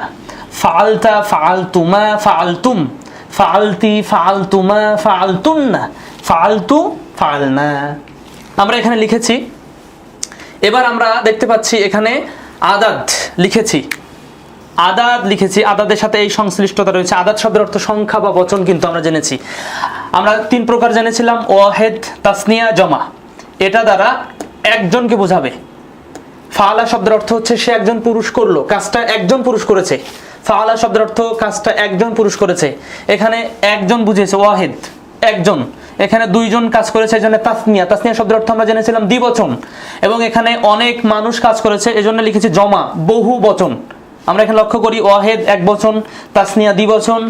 ফাআলতা, ফাআলতুমা, ফাআলতুম, ফাআলতি, ফাআলতুমা, ফাআলতুন্না, ফাআলতু, ফাআলনা। আমরা এখানে লিখেছি। এবার আমরা দেখতে পাচ্ছি এখানে আদাদ লিখেছি, আদাদের সাথে এই সংশ্লিষ্টতা রয়েছে। আদাদ শব্দের অর্থ সংখ্যা বা বচন কিন্তু আমরা জেনেছি। আমরা 3 প্রকার জেনেছিলাম, ওয়াহেদ, তাসনিয়া, জমা। এটা দ্বারা একজনকে বোঝাবে। ফাআলা শব্দের অর্থ হচ্ছে সে একজন পুরুষ করলো, কাজটা একজন পুরুষ করেছে। ফাআলা শব্দের অর্থ কাজটা একজন পুরুষ করেছে। এখানে একজন বুঝিয়েছে, ওয়াহেদ একজন। এখানে 2 জন কাজ করেছে, এজন্য তাসনিয়া। তাসনিয়া শব্দের অর্থ আমরা জেনেছিলাম দ্বিবচন। এবং এখানে অনেক মানুষ কাজ করেছে, এজন্য লিখেছি জমা, বহু বচন। আমরা এখানে লক্ষ্য করি, ওয়াহেদ এক বচন, তাসনিয়া দ্বিবচন,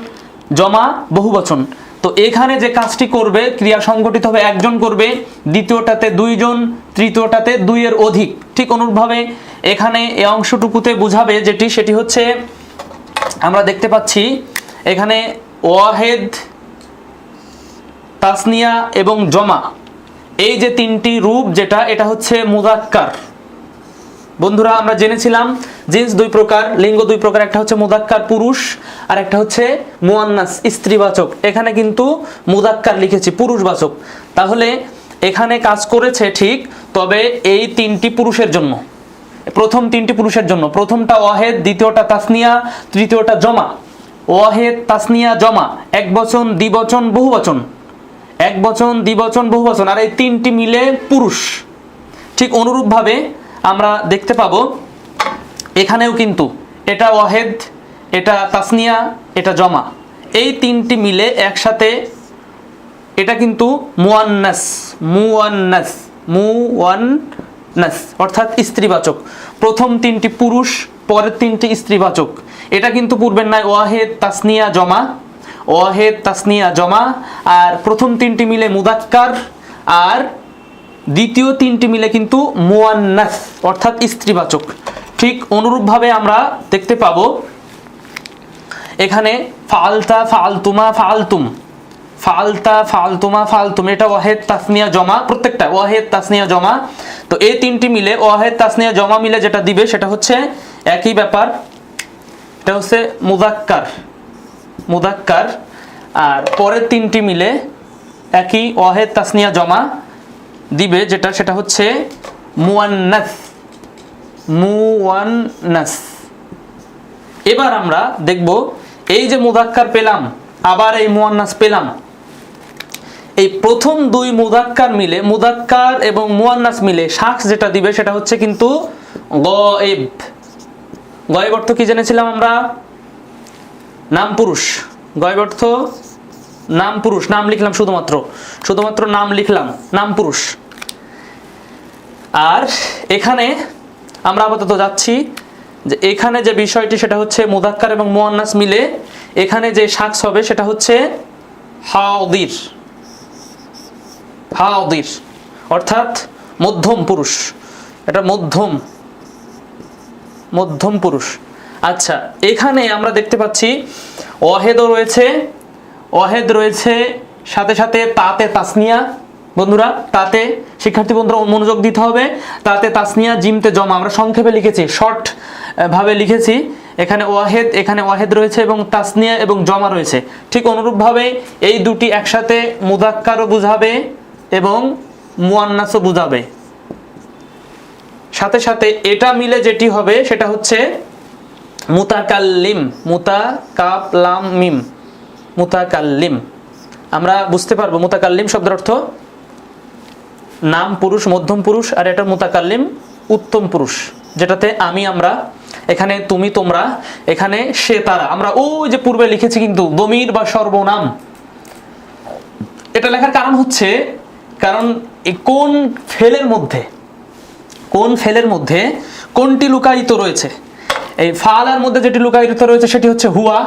জমা বহু বচন। তো এখানে যে কাজটি করবে, ক্রিয়া সংগঠিত হবে, একজন করবে, দ্বিতীয়টাতে দুইজন, তৃতীয়টাতে দুইয়ের অধিক। ঠিক অনুরূপভাবে এখানে এই অংশটুকুতে বুঝাবে যেটি, সেটি হচ্ছে আমরা দেখতে পাচ্ছি এখানে ওয়াহেদ, তাসনিয়া এবং জমা, এই যে তিনটি রূপ, যেটা এটা হচ্ছে মুযাক্কার। বন্ধুরা আমরা জেনেছিলাম জিন্স দুই প্রকার, লিঙ্গ দুই প্রকার, একটা হচ্ছে মুযাক্কার পুরুষ আর একটা হচ্ছে মুয়ান্নাস স্ত্রীবাচক। এখানে কিন্তু মুযাক্কার লিখেছি পুরুষবাচক, তাহলে এখানে কাজ করেছে ঠিক, তবে এই তিনটি পুরুষের জন্য, প্রথম তিনটি পুরুষের জন্য, প্রথমটা ওয়াহেদ, দ্বিতীয়টা তাসনিয়া, তৃতীয়টা জমা। ওয়াহেদ, তাসনিয়া, জমা, এক বচন, দ্বিবচন, বহুবচন, এক বচন, দ্বিবচন, বহুবচন, আর এই তিনটি মিলে পুরুষ। ঠিক অনুরূপভাবে আমরা দেখতে পাবো এখানেও কিন্তু এটা ওয়াহেদ, এটা তাসনিয়া, এটা জমা, এই তিনটি মিলে একসাথে এটা কিন্তু মুয়ান্নাস, মুয়ান্নাস, মুয়ান্নাস অর্থাৎ স্ত্রীবাচক। প্রথম তিনটি পুরুষ, পরের তিনটি স্ত্রীবাচক। এটা কিন্তু পূর্বের নাই ওয়াহেদ, তাসনিয়া, জমা, ওয়াহেদ, তাসনিয়া, জমা, আর প্রথম তিনটি মিলে মুযাক্কার, আর দ্বিতীয় তিনটি মিলে কিন্তু মুয়ান্নাস অর্থাৎ স্ত্রীবাচক। ঠিক অনুরূপভাবে আমরা দেখতে পাবো এখানে ফাআলতা, ফাআলতুমা, ফাআলতুম, ফাআলতা, ফাআলতুমা, ফাআলতুম, এটা ওয়াহেদ, তাসনিয়া, জমা, প্রত্যেকটা ওয়াহেদ, তাসনিয়া, জমা। তো এই তিনটি মিলে ওয়াহেদ, তাসনিয়া, জমা মিলে যেটা দিবে সেটা হচ্ছে একই ব্যাপার, এটা হচ্ছে মুযাক্কার, মুযাক্কার, আর পরের তিনটি মিলে একই ওয়াহেদ, তাসনিয়া, জমা দিবে যেটা, সেটা হচ্ছে মুয়ান্নাস, মুয়ান্নাস। এবার আমরা দেখব এই যে মুযাক্কার পেলাম, আবার এই মুয়ান্নাস পেলাম, এই প্রথম দুই মুযাক্কার মিলে, মুযাক্কার এবং মুয়ান্নাস মিলে সাক্ষ যেটা দিবে সেটা হচ্ছে কিন্তু গায়েব। গায়েব অর্থ কি জেনেছিলাম আমরা? নাম পুরুষ। গায়েব অর্থ নাম পুরুষ, নাম লিখলাম, শুধুমাত্র নাম লিখলাম, নাম পুরুষ। আর এখানে আমরা আপাতত যাচ্ছি যে এখানে যে বিষয়টি সেটা হচ্ছে মুযাক্কার এবং মুয়ান্নাস মিলে এখানে যে সাক্ষ হবে সেটা হচ্ছে হাদির, হাদির অর্থাৎ মধ্যম পুরুষ, এটা মধ্যম পুরুষ। আচ্ছা, এখানে আমরা দেখতে পাচ্ছি ওয়াহেদও রয়েছে, ওয়াহেদ রয়েছে, সাথে সাথে তাতে তাসনিয়া। বন্ধুরা তাতে, শিক্ষার্থী বন্ধুরা মনোযোগ দিতে হবে, তাতে তাসনিয়া, জিমতে জমা, আমরা সংক্ষেপে লিখেছি, শর্ট ভাবে লিখেছি। এখানে ওয়াহেদ রয়েছে এবং তাসনিয়া এবং জমা রয়েছে। ঠিক অনুরূপভাবে এই দুটি একসাথে মুযাক্কারও বুঝাবে এবং মুয়ান্নাসও বুঝাবে। সাথে সাথে এটা মিলে যেটি হবে সেটা হচ্ছে মুতাকাল্লিম, মুতাকাপ লাম মিম, মুতাকাল্লিম। আমরা বুঝতে পারবো মুতাকাল্লিম শব্দের অর্থ নাম পুরুষ, মধ্যম পুরুষ, আর এটা মুতাকাল্লিম উত্তম পুরুষ, যেটাতে আমি, আমরা, এখানে তুমি, তোমরা, এখানে সে, তারা। আমরা ওই যে পূর্বে লিখেছি কিন্তু দমির বা সর্বনাম। এটা লেখার কারণ হচ্ছে, কারণ কোন ফেলের মধ্যে কোনটি লুকায়িত রয়েছে। এই ফাআলার মধ্যে যেটি লুকায়িত রয়েছে সেটি হচ্ছে হুয়া,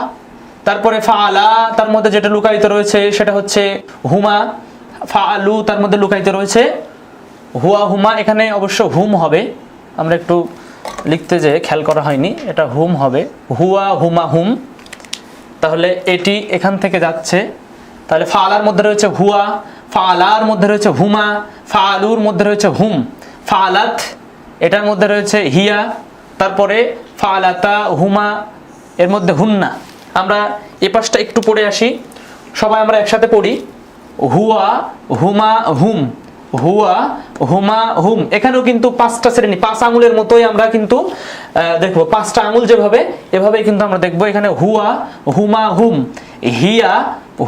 তারপরে ফাআলা তার মধ্যে যেটা লুকায়িত রয়েছে সেটা হচ্ছে হুমা, ফাআলু তার মধ্যে লুকায়িত রয়েছে হুয়া, হুমা। এখানে অবশ্য হুম হবে, আমরা একটু লিখতে যে খেয়াল করা হয়নি, এটা হুম হবে, হুয়া, হুমা, হুম। তাহলে এটি এখান থেকে যাচ্ছে, তাহলে ফাআলার মধ্যে রয়েছে হুয়া, ফাআলার মধ্যে রয়েছে হুমা, ফাআলুর মধ্যে রয়েছে হুম, ফাআলাত এটার মধ্যে রয়েছে হিয়া, তারপরে ফাআলাতা, হুমা, এর মধ্যে হুন্না। আমরা এই পাশটা একটু পড়ে আসি, সবাই আমরা একসাথে পড়ি। হুয়া, হুমা, হুম, হুয়া, হুমা, হুম। এখানেও কিন্তু পাঁচটা শ্রেণী, 5 আঙুলের মতোই আমরা কিন্তু দেখবো, 5টা আঙুল যেভাবে, এভাবেই কিন্তু আমরা দেখবো। এখানে হুয়া, হুমা, হুম, হিয়া,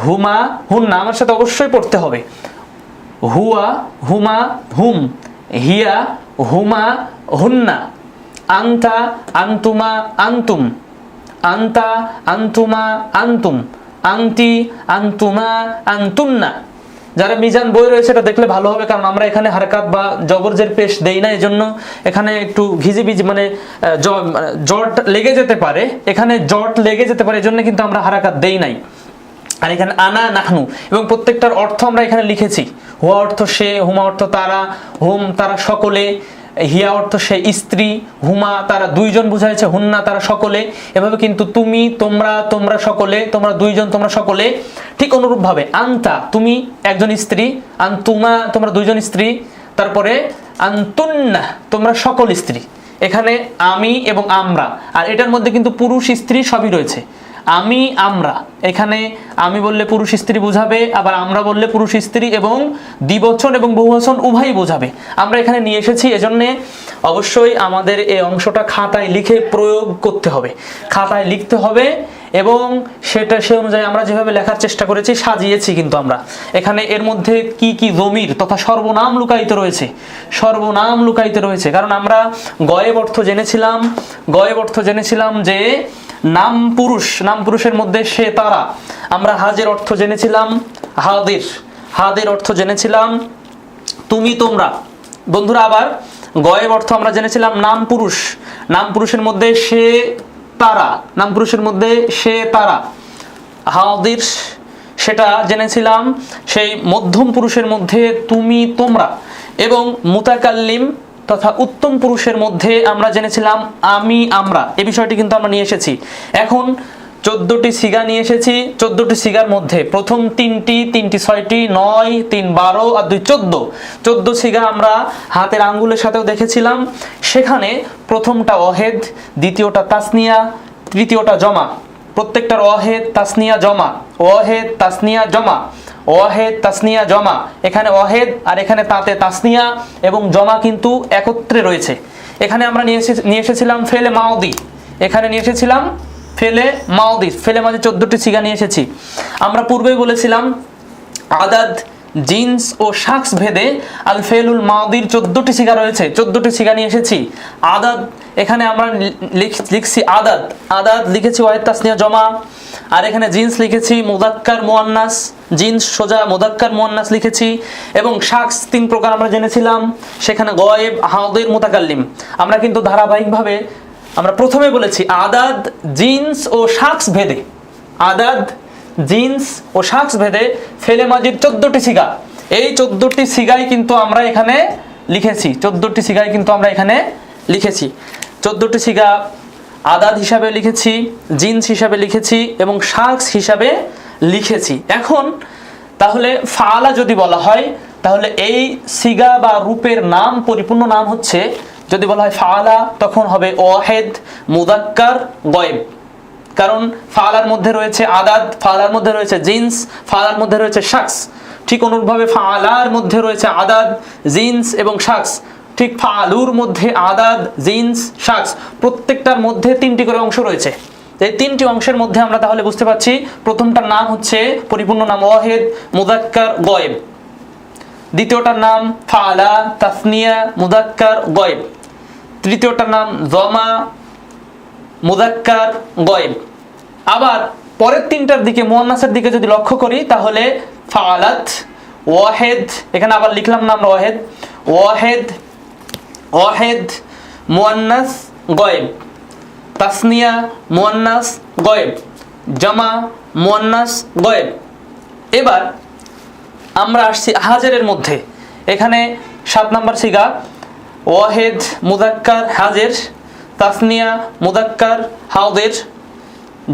হুমা, হুন্না। আমার সাথে অবশ্যই পড়তে হবে, হুয়া, হুমা, হুম, হিয়া, হুমা, হুন্না। আনতা, আনতুমা, আনতুম, আনতা, আনতুমা, আনতুম, আনতি, আনতুমা, আনতুন্না। যারা মিজান বই রয়েছে এটা দেখলে ভালো হবে, কারণ আমরা এখানে হারকাত বা জবরজের পেশ দেই না, এজন্য এখানে একটু ভিজিবিজি মানে জট লেগে যেতে পারে, এখানে জট লেগে যেতে পারে, এজন্য কিন্তু আমরা হারাকাত দেই নাই। আর এখানে আনা নাহনু, এবং প্রত্যেকটার অর্থ আমরা এখানে লিখেছি। হুয়া অর্থ সে, হুমা অর্থ তারা, হুম তারা সকলে, হিয়া অর্থ সে স্ত্রী, হুমা তারা দুইজন বোঝাইছে, হুন্না তারা সকলে। এভাবে কিন্তু তুমি, তোমরা, তোমরা সকলে, তোমরা দুইজন, তোমরা সকলে। ঠিক অনুরূপভাবে আন্তা তুমি একজন স্ত্রী, আন্তুমা তোমরা দুইজন স্ত্রী, তারপরে আন্তুন্না তোমরা সকল স্ত্রী। এখানে আমি এবং আমরা, আর এটার মধ্যে কিন্তু পুরুষ স্ত্রী সবই রয়েছে। আমি আমরা, এখানে আমি বললে পুরুষ স্ত্রী বোঝাবে, আবার আমরা বললে পুরুষ স্ত্রী এবং দ্বিবচন এবং বহুবচন উভয়ই বোঝাবে। আমরা এখানে নিয়ে এসেছি, এজন্য অবশ্যই আমাদের এই অংশটা খাতায় লিখে প্রয়োগ করতে হবে, খাতায় লিখতে হবে, এবং সেটা সে অনুযায়ী আমরা যেভাবে লেখার চেষ্টা করেছি সাজিয়েছি। কিন্তু আমরা এখানে এর মধ্যে কি কি জমির তথা সর্বনাম লুকায়িত রয়েছে, সর্বনাম লুকায়িত রয়েছে। কারণ আমরা গয়েব অর্থ জেনেছিলাম, গয়েব অর্থ জেনেছিলাম যে নাম পুরুষ, নাম পুরুষের মধ্যে সে তারা। আমরা হাজের অর্থ জেনেছিলাম হাদির, হাদের অর্থ জেনেছিলাম তুমি তোমরা। বন্ধুরা আবার গয়েব অর্থ আমরা জেনেছিলাম নাম পুরুষ, নাম পুরুষের মধ্যে সে তারা, নাম পুরুষের মধ্যে সে তারা। হাদির সেটা জেনেছিলাম সেই মধ্যম পুরুষের মধ্যে তুমি তোমরা, এবং মুতাকাল্লিম তথা উত্তম পুরুষের মধ্যে আমরা জেনেছিলাম আমি আমরা। এই বিষয়টি কিন্তু আমরা নিয়ে এসেছি। এখন 14টি সিগা নিয়ে এসেছি। 14টি সিগার মধ্যে প্রথম তিনটি 6টি, 9, 3, 12 আর 2, 14। 14 সিগা আমরা হাতের আঙ্গুলের সাথেও দেখেছিলাম। সেখানে প্রথমটা ওয়াহেদ, দ্বিতীয়টা তাসনিয়া, তৃতীয়টা জমা। প্রত্যেকটার ওয়াহেদ তাসনিয়া জমা, ওয়াহেদ তাসনিয়া জমা, ওয়াহেদ তাসনিয়া জমা। এখানে ওয়াহেদ আর এখানে তাতে তাসনিয়া এবং জমা কিন্তু একত্রে রয়েছে। এখানে আমরা নিয়ে এসেছিলাম ফেলে মাউদি, এখানে নিয়ে এসেছিলাম ফেলে মাউদি, ফেলে মাঝে 14টি সিগা নিয়ে এসেছি। আমরা পূর্বেই বলেছিলাম আদাদ, জিন্স ও শাখস ভেদে আল ফেলুল মাউদির 14টি সিগা রয়েছে, 14টি সিগা নিয়ে এসেছি। আদাদ এখানে আমরা লিখছি আদাদ, আদাদ লিখেছি ওয়াহেদ তাসনিয়া জমা। আর এখানে জিন্স লিখেছি মুদাক্কার মুয়ান্নাস, জিন্স সোজা মুদাক্কার মুয়ান্নাস লিখেছি। এবং শাখস 3 প্রকার আমরা জেনেছিলাম, সেখানে গয়েব, হাদির, মুতাকাল্লিম। আমরা কিন্তু ধারাবাহিকভাবে আমরা প্রথমে বলেছি আদাদ, জিন্স ও শাখস ভেদে, আদাদ, জিন্স ও শাখস ভেদে ফেলে মাজির 14টি সিগা। এই 14টি সিগাই কিন্তু আমরা এখানে লিখেছি, 14টি সিগাই কিন্তু আমরা এখানে লিখেছি। 14টি সিগা আদাদ হিসাবে লিখেছি, জিন্স হিসাবে লিখেছি এবং শাখস হিসাবে লিখেছি। এখন তাহলে ফাআলা যদি বলা হয়, তাহলে এই সিগা বা রূপের নাম, পরিপূর্ণ নাম হচ্ছে, যদি বলা হয় ফাআলা, তখন হবে ওয়াহেদ মুদাক্কার গয়েব। কারণ ফাআলার মধ্যে রয়েছে আদাদ, ফাআলার মধ্যে রয়েছে জিন্স, ফাআলার মধ্যে রয়েছে শাখস। ঠিক অনুরূপভাবে ফাআলার মধ্যে রয়েছে আদাদ, জিন্স এবং শাখস। ঠিক ফাআলুর মধ্যে আদাদ, জিন্স, শাখস, প্রত্যেকটার মধ্যে 3টি করে অংশ রয়েছে। এই 3টি অংশের মধ্যে আমরা তাহলে বুঝতে পারছি প্রথমটার নাম হচ্ছে পরিপূর্ণ নাম ওয়াহেদ মুদাক্কার গয়েব, দ্বিতীয়টার নাম ফাআলা তাসনিয়া মুদাক্কার গয়েব, তৃতীয়টার নাম জমা মুদাক্কার গয়েব। আবার পরের 3টার দিকে মুয়ান্নাসের দিকে যদি লক্ষ্য করি, তাহলে ফাআলাত, ওয়াহেদ, এখানে আবার লিখলাম না আমরা ওয়াহেদ, ওয়াহেদ, ওয়াহেদ মুয়ান্নাস গয়েব, তাসনিয়া মুয়ান্নাস গয়েব, জামা মুয়ান্নাস গয়েব। এবার আমরা আসছি হাজেরের মধ্যে। এখানে 7 নম্বর সিগা ওয়াহেদ মুদাক্কার হাজের, তাসনিয়া মুদাক্কার হাউদের,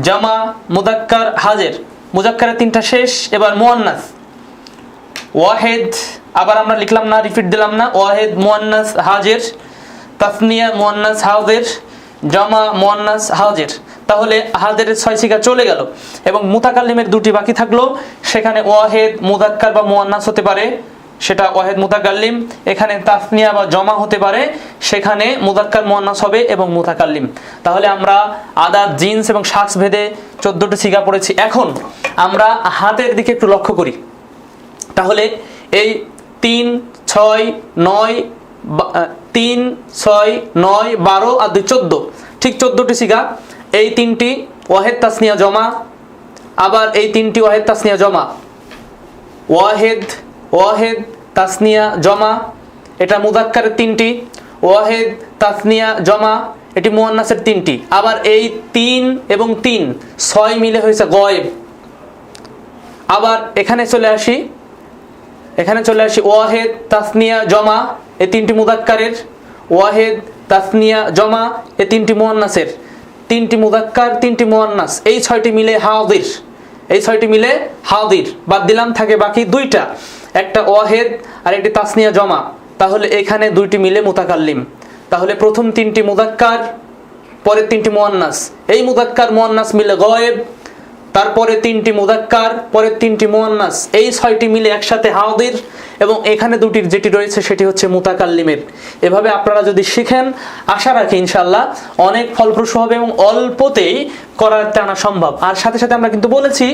জামা মুদাক্কার হাজের। মুজাক্কারের 3টা শেষ। এবার মুয়ান্নাস ওয়াহেদ, আবার আমরা লিখলাম না, রিপিট দিলাম না, ওয়াহেদ মুয়ান্নাস হাজের, তাসনিয়া মুয়ান্নাস হাউদের, জামা মুয়ান্নাস হাজের। তাহলে হাজেরের 6 সিগা চলে গেল এবং মুতাকাল্লিমের 2টি বাকি থাকলো। সেখানে ওয়াহেদ মুদাক্কার বা মুয়ান্নাস হতে পারে, সেটা ওয়াহেদ মুতাকাল্লিম। এখানে তাসনিয়া বা জমা হতে পারে, সেখানে মুদাক্কার মুয়ান্নাস হবে এবং মুতাকাল্লিম। তাহলে আমরা আদাদ, জিন্স এবং শাখস ভেদে 14টি সিগা পড়েছি। এখন আমরা হাতের দিকে একটু লক্ষ্য করি। তাহলে এই 3, 6, 9, 3, 6, 9, 12 আর 2, 14, ঠিক 14টি সিগা। এই 3টি ওয়াহেদ তাসনিয়া জমা, আবার এই 3টি ওয়াহেদ তাসনিয়া জমা, ওয়াহেদ, ওয়াহেদ তাসনিয়া জমা, এটা মুদাক্কারের 3টি, ওয়াহেদ তাসনিয়া জমা, এটি মুয়ান্নাসের 3টি। আবার এই 3 এবং 3, 6 মিলে হয়েছে গয়েব, আবার এখানে চলে আসি ওয়াহেদ তাসনিয়া জমা এই তিনটি মুযাক্কারের, ওয়াহেদ তাসনিয়া জমা এই তিনটি মুয়ান্নাসের, তিনটি মুযাক্কার তিনটি মুয়ান্নাস, এই ছয়টি মিলে হাদির, এই ছয়টি মিলে হাদির। বাদ দিলাম, থাকে বাকি দুইটা, একটা ওয়াহেদ আর একটি তাসনিয়া জমা। তাহলে এখানে দুইটি মিলে মুতাকাল্লিম। তাহলে প্রথম তিনটি মুযাক্কার, পরের তিনটি মুয়ান্নাস, এই মুযাক্কার মুয়ান্নাস মিলে গায়েব, তারপরে তিনটি মুযাক্কার, পরের তিনটি মুয়ান্নাস, এই ছয়টি মিলে একসাথে হাদির, এবং এখানে দুটির যেটি রয়েছে সেটি হচ্ছে মুতাকাল্লিমের। এভাবে আপনারা যদি শিখেন, আশা রাখি ইনশাআল্লাহ অনেক ফলপ্রসূ হবে এবং অল্পতেই করাতে আনা সম্ভব। আর সাথে সাথে আমরা কিন্তু বলেছি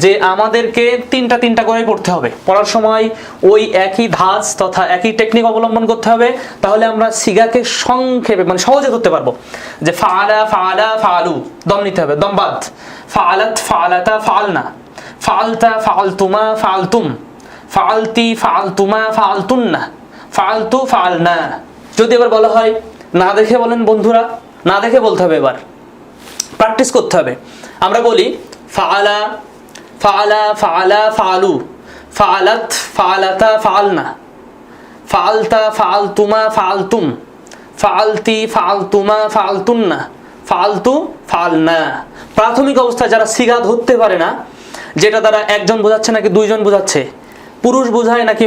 যে আমাদেরকে তিনটা করে পড়তে হবে, পড়ার সময় ওই একই ধাঁচ তথা একই টেকনিক অবলম্বন করতে হবে। তাহলে আমরা সিগাকে সংক্ষেপে মানে সহজে ধরতে পারবো। যে ফাআলা ফাআলা ফাআলু, দম নিতে হবে, দম বাদ। ফাআলাত ফাআলাতা ফাআলনা, ফাআলতা ফাআলতুমা ফাআলতুম, ফাআলতি ফাআলতুমা ফাআলতুন্না, ফাআলতু ফাআলনা। যদি এবার বলা হয় না দেখে বলেন বন্ধুরা, না দেখে বলতে হবে, এবার প্র্যাকটিস করতে হবে। আমরা বলি ফাআলা ফাআলা ফাআলা ফাআলু, ফাআলাত ফাআলাতা ফাআলনা, ফাআলতা ফাআলতুমা ফাআলতুম, ফাআলতি ফাআলতুমা ফাআলতুন্না, ফাআলতু ফাআলনা। প্রাথমিক অবস্থায় যারা সিগা ধরতে পারে না, যেটা দ্বারা একজন বোঝাচ্ছে নাকি দুইজন বোঝাচ্ছে, পুরুষ বোঝায় নাকি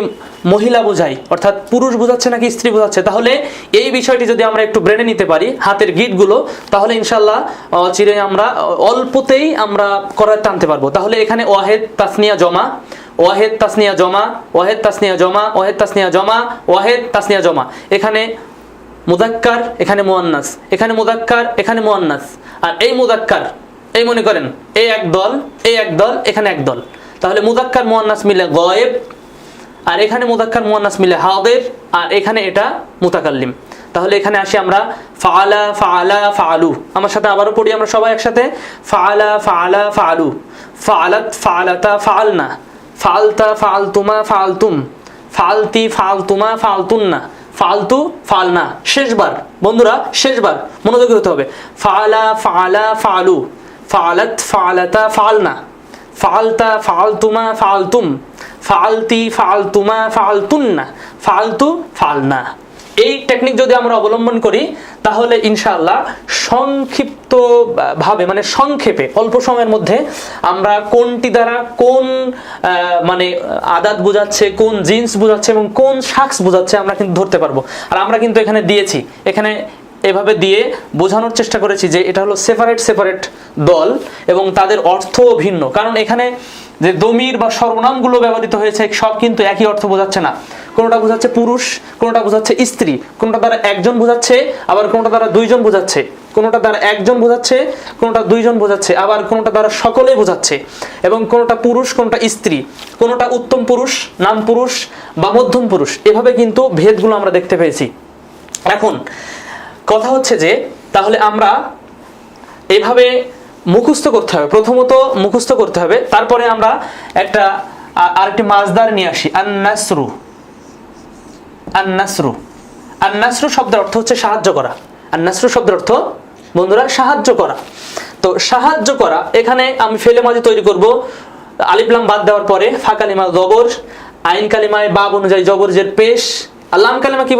মহিলা বোঝায়, অর্থাৎ পুরুষ বোঝাচ্ছে নাকি স্ত্রী বোঝাচ্ছে, তাহলে এই বিষয়টি যদি আমরা একটু ব্রেনে নিতে পারি, হাতের গিটগুলো, তাহলে ইনশাল্লাহ চিরে আমরা অল্পতেই আমরা করার টানতে পারবো। তাহলে এখানে ওয়াহেদ তাসনিয়া জমা, ওয়াহেদ তাসনিয়া জমা, ওয়াহেদ তাসনিয়া জমা, ওয়াহেদ তাসনিয়া জমা, ওয়াহেদ তাসনিয়া জমা। এখানে মুযাক্কার, এখানে মুয়ান্নাস, এখানে মুযাক্কার, এখানে মুয়ান্নাস। আর এই মুযাক্কার, এই মনে করেন এই এক দল, এই এক দল, এখানে এক দল। তাহলে মুযাক্কার মুয়ান্নাস মিলে গায়েব, আর এখানে মুযাক্কার মুয়ান্নাস মিলে হাদির, আর এখানে এটা মুতাকাল্লিম। তাহলে এখানে আসি আমরা ফাআলা ফাআলা ফাআলু। আমার সাথে আবারও পড়ি আমরা সবাই একসাথে। ফাআলা ফাআলা ফাআলু, ফাআলাত ফাআলাতা ফাআলনা, ফাআলতা ফাআলতুমা ফাআলতুম, ফাআলতি ফাআলতুমা ফাআলতুন্না, ফাআলতু ফাআলনা। শেষবার বন্ধুরা, শেষবার মনোযোগী হতে হবে। ফাআলা ফাআলা ফাআলু, ফাআলাত ফাআলাতা ফাআলনা, ফাআলতা ফাআলতুমা ফাআলতুম, ফাআলতি ফাআলতুমা ফাআলতুন্না, ফাআলতু ফাআলনা। এই টেকনিক যদি আমরা অবলম্বন করি তাহলে ইনশাআল্লাহ সংক্ষিপ্ত ভাবে মানে সংক্ষেপে অল্প সময়ের মধ্যে আমরা কোনটি দ্বারা কোন মানে আদাত বোঝাচ্ছে, কোন জিন্স বোঝাচ্ছে এবং কোন শাখস বোঝাচ্ছে আমরা কিন্তু ধরতে পারবো। আর আমরা কিন্তু এখানে দিয়েছি, এখানে এভাবে দিয়ে বোঝানোর চেষ্টা করেছি যে এটা হলো সেপারেট সেপারেট দল এবং তাদের অর্থও ভিন্ন। কারণ এখানে যে দমির বা সর্বনামগুলো ব্যবহৃত হয়েছে সব কিন্তু একই অর্থ বোঝাচ্ছে না। কোনোটা বোঝাচ্ছে পুরুষ, কোনোটা বোঝাচ্ছে স্ত্রী, কোনোটা দ্বারা একজন বোঝাচ্ছে, আবার কোনোটা দ্বারা দুইজন বোঝাচ্ছে, কোনোটা দ্বারা একজন বোঝাচ্ছে, কোনোটা দুইজন বোঝাচ্ছে, আবার কোনোটা দ্বারা সকলেই বোঝাচ্ছে, এবং কোনোটা পুরুষ, কোনোটা স্ত্রী, কোনোটা উত্তম পুরুষ, নাম পুরুষ বা মধ্যম পুরুষ। এভাবে কিন্তু ভেদগুলো আমরা দেখতে পেয়েছি। এখন কথা হচ্ছে যে তাহলে আমরা এইভাবে মুখস্থ করতে হবে, প্রথমত মুখস্থ করতে হবে, তারপরে আমরা একটা আরেকটি মাসদার নিয়ে আসি। আন-নাসরু, আন-নাসরু, আন-নাসরু শব্দের অর্থ হচ্ছে সাহায্য করা। আন-নাসরু শব্দের অর্থ বন্ধুরা সাহায্য করা। তো সাহায্য করা, এখানে আমি ফেলে মাঝে তৈরি করব আলিফ লাম বাদ দেওয়ার পরে, ফা কালিমা জবর, আইন কালিমায় বাব অনুযায়ী জবর জের পেশ। আর লাম কালিমা কি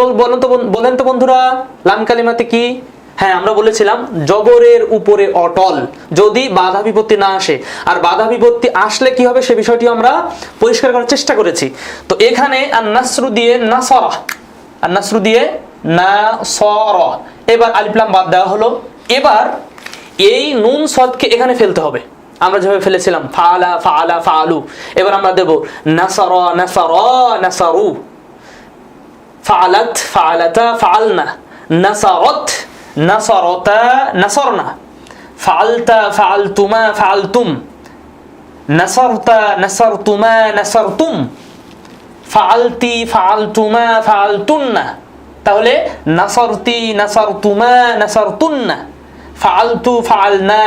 বলেন তো বন্ধুরা, লাম কালিমাতে কি? হ্যাঁ, আমরা বলেছিলাম জবরের উপরে অটল, যদি বাধা বিপত্তি না আসে। আর বাধা বিপত্তি আসলে কি হবে সে বিষয়টি আমরা পরিষ্কার করার চেষ্টা করেছি। তো এখানে আন-নাসরু দিয়ে নাসরা, আন-নাসরু দিয়ে নাসরা, এবার আলিফ লাম বাদ দেওয়া হলো। এবার এই নুন সদকে এখানে ফেলতে হবে, আমরা যেভাবে ফেলেছিলাম ফাআলা ফাআলা ফাআলু। এবার আমরা দেব নাসরা নাসরা নাসারু, ফাআলাত ফাআলাতা ফাআলনা, নাসারাত নাসারাতা নাসারনা, ফাআলতা ফাআলতুমা ফাআলতুম, নাসারতা নাসারতুমা নাসারতুম, ফাআলতি ফাআলতুমা ফাআলতুন্না। তাহলে নাসারতি নাসারতুমা নাসারতুন্না, ফাআলতু ফাআলনা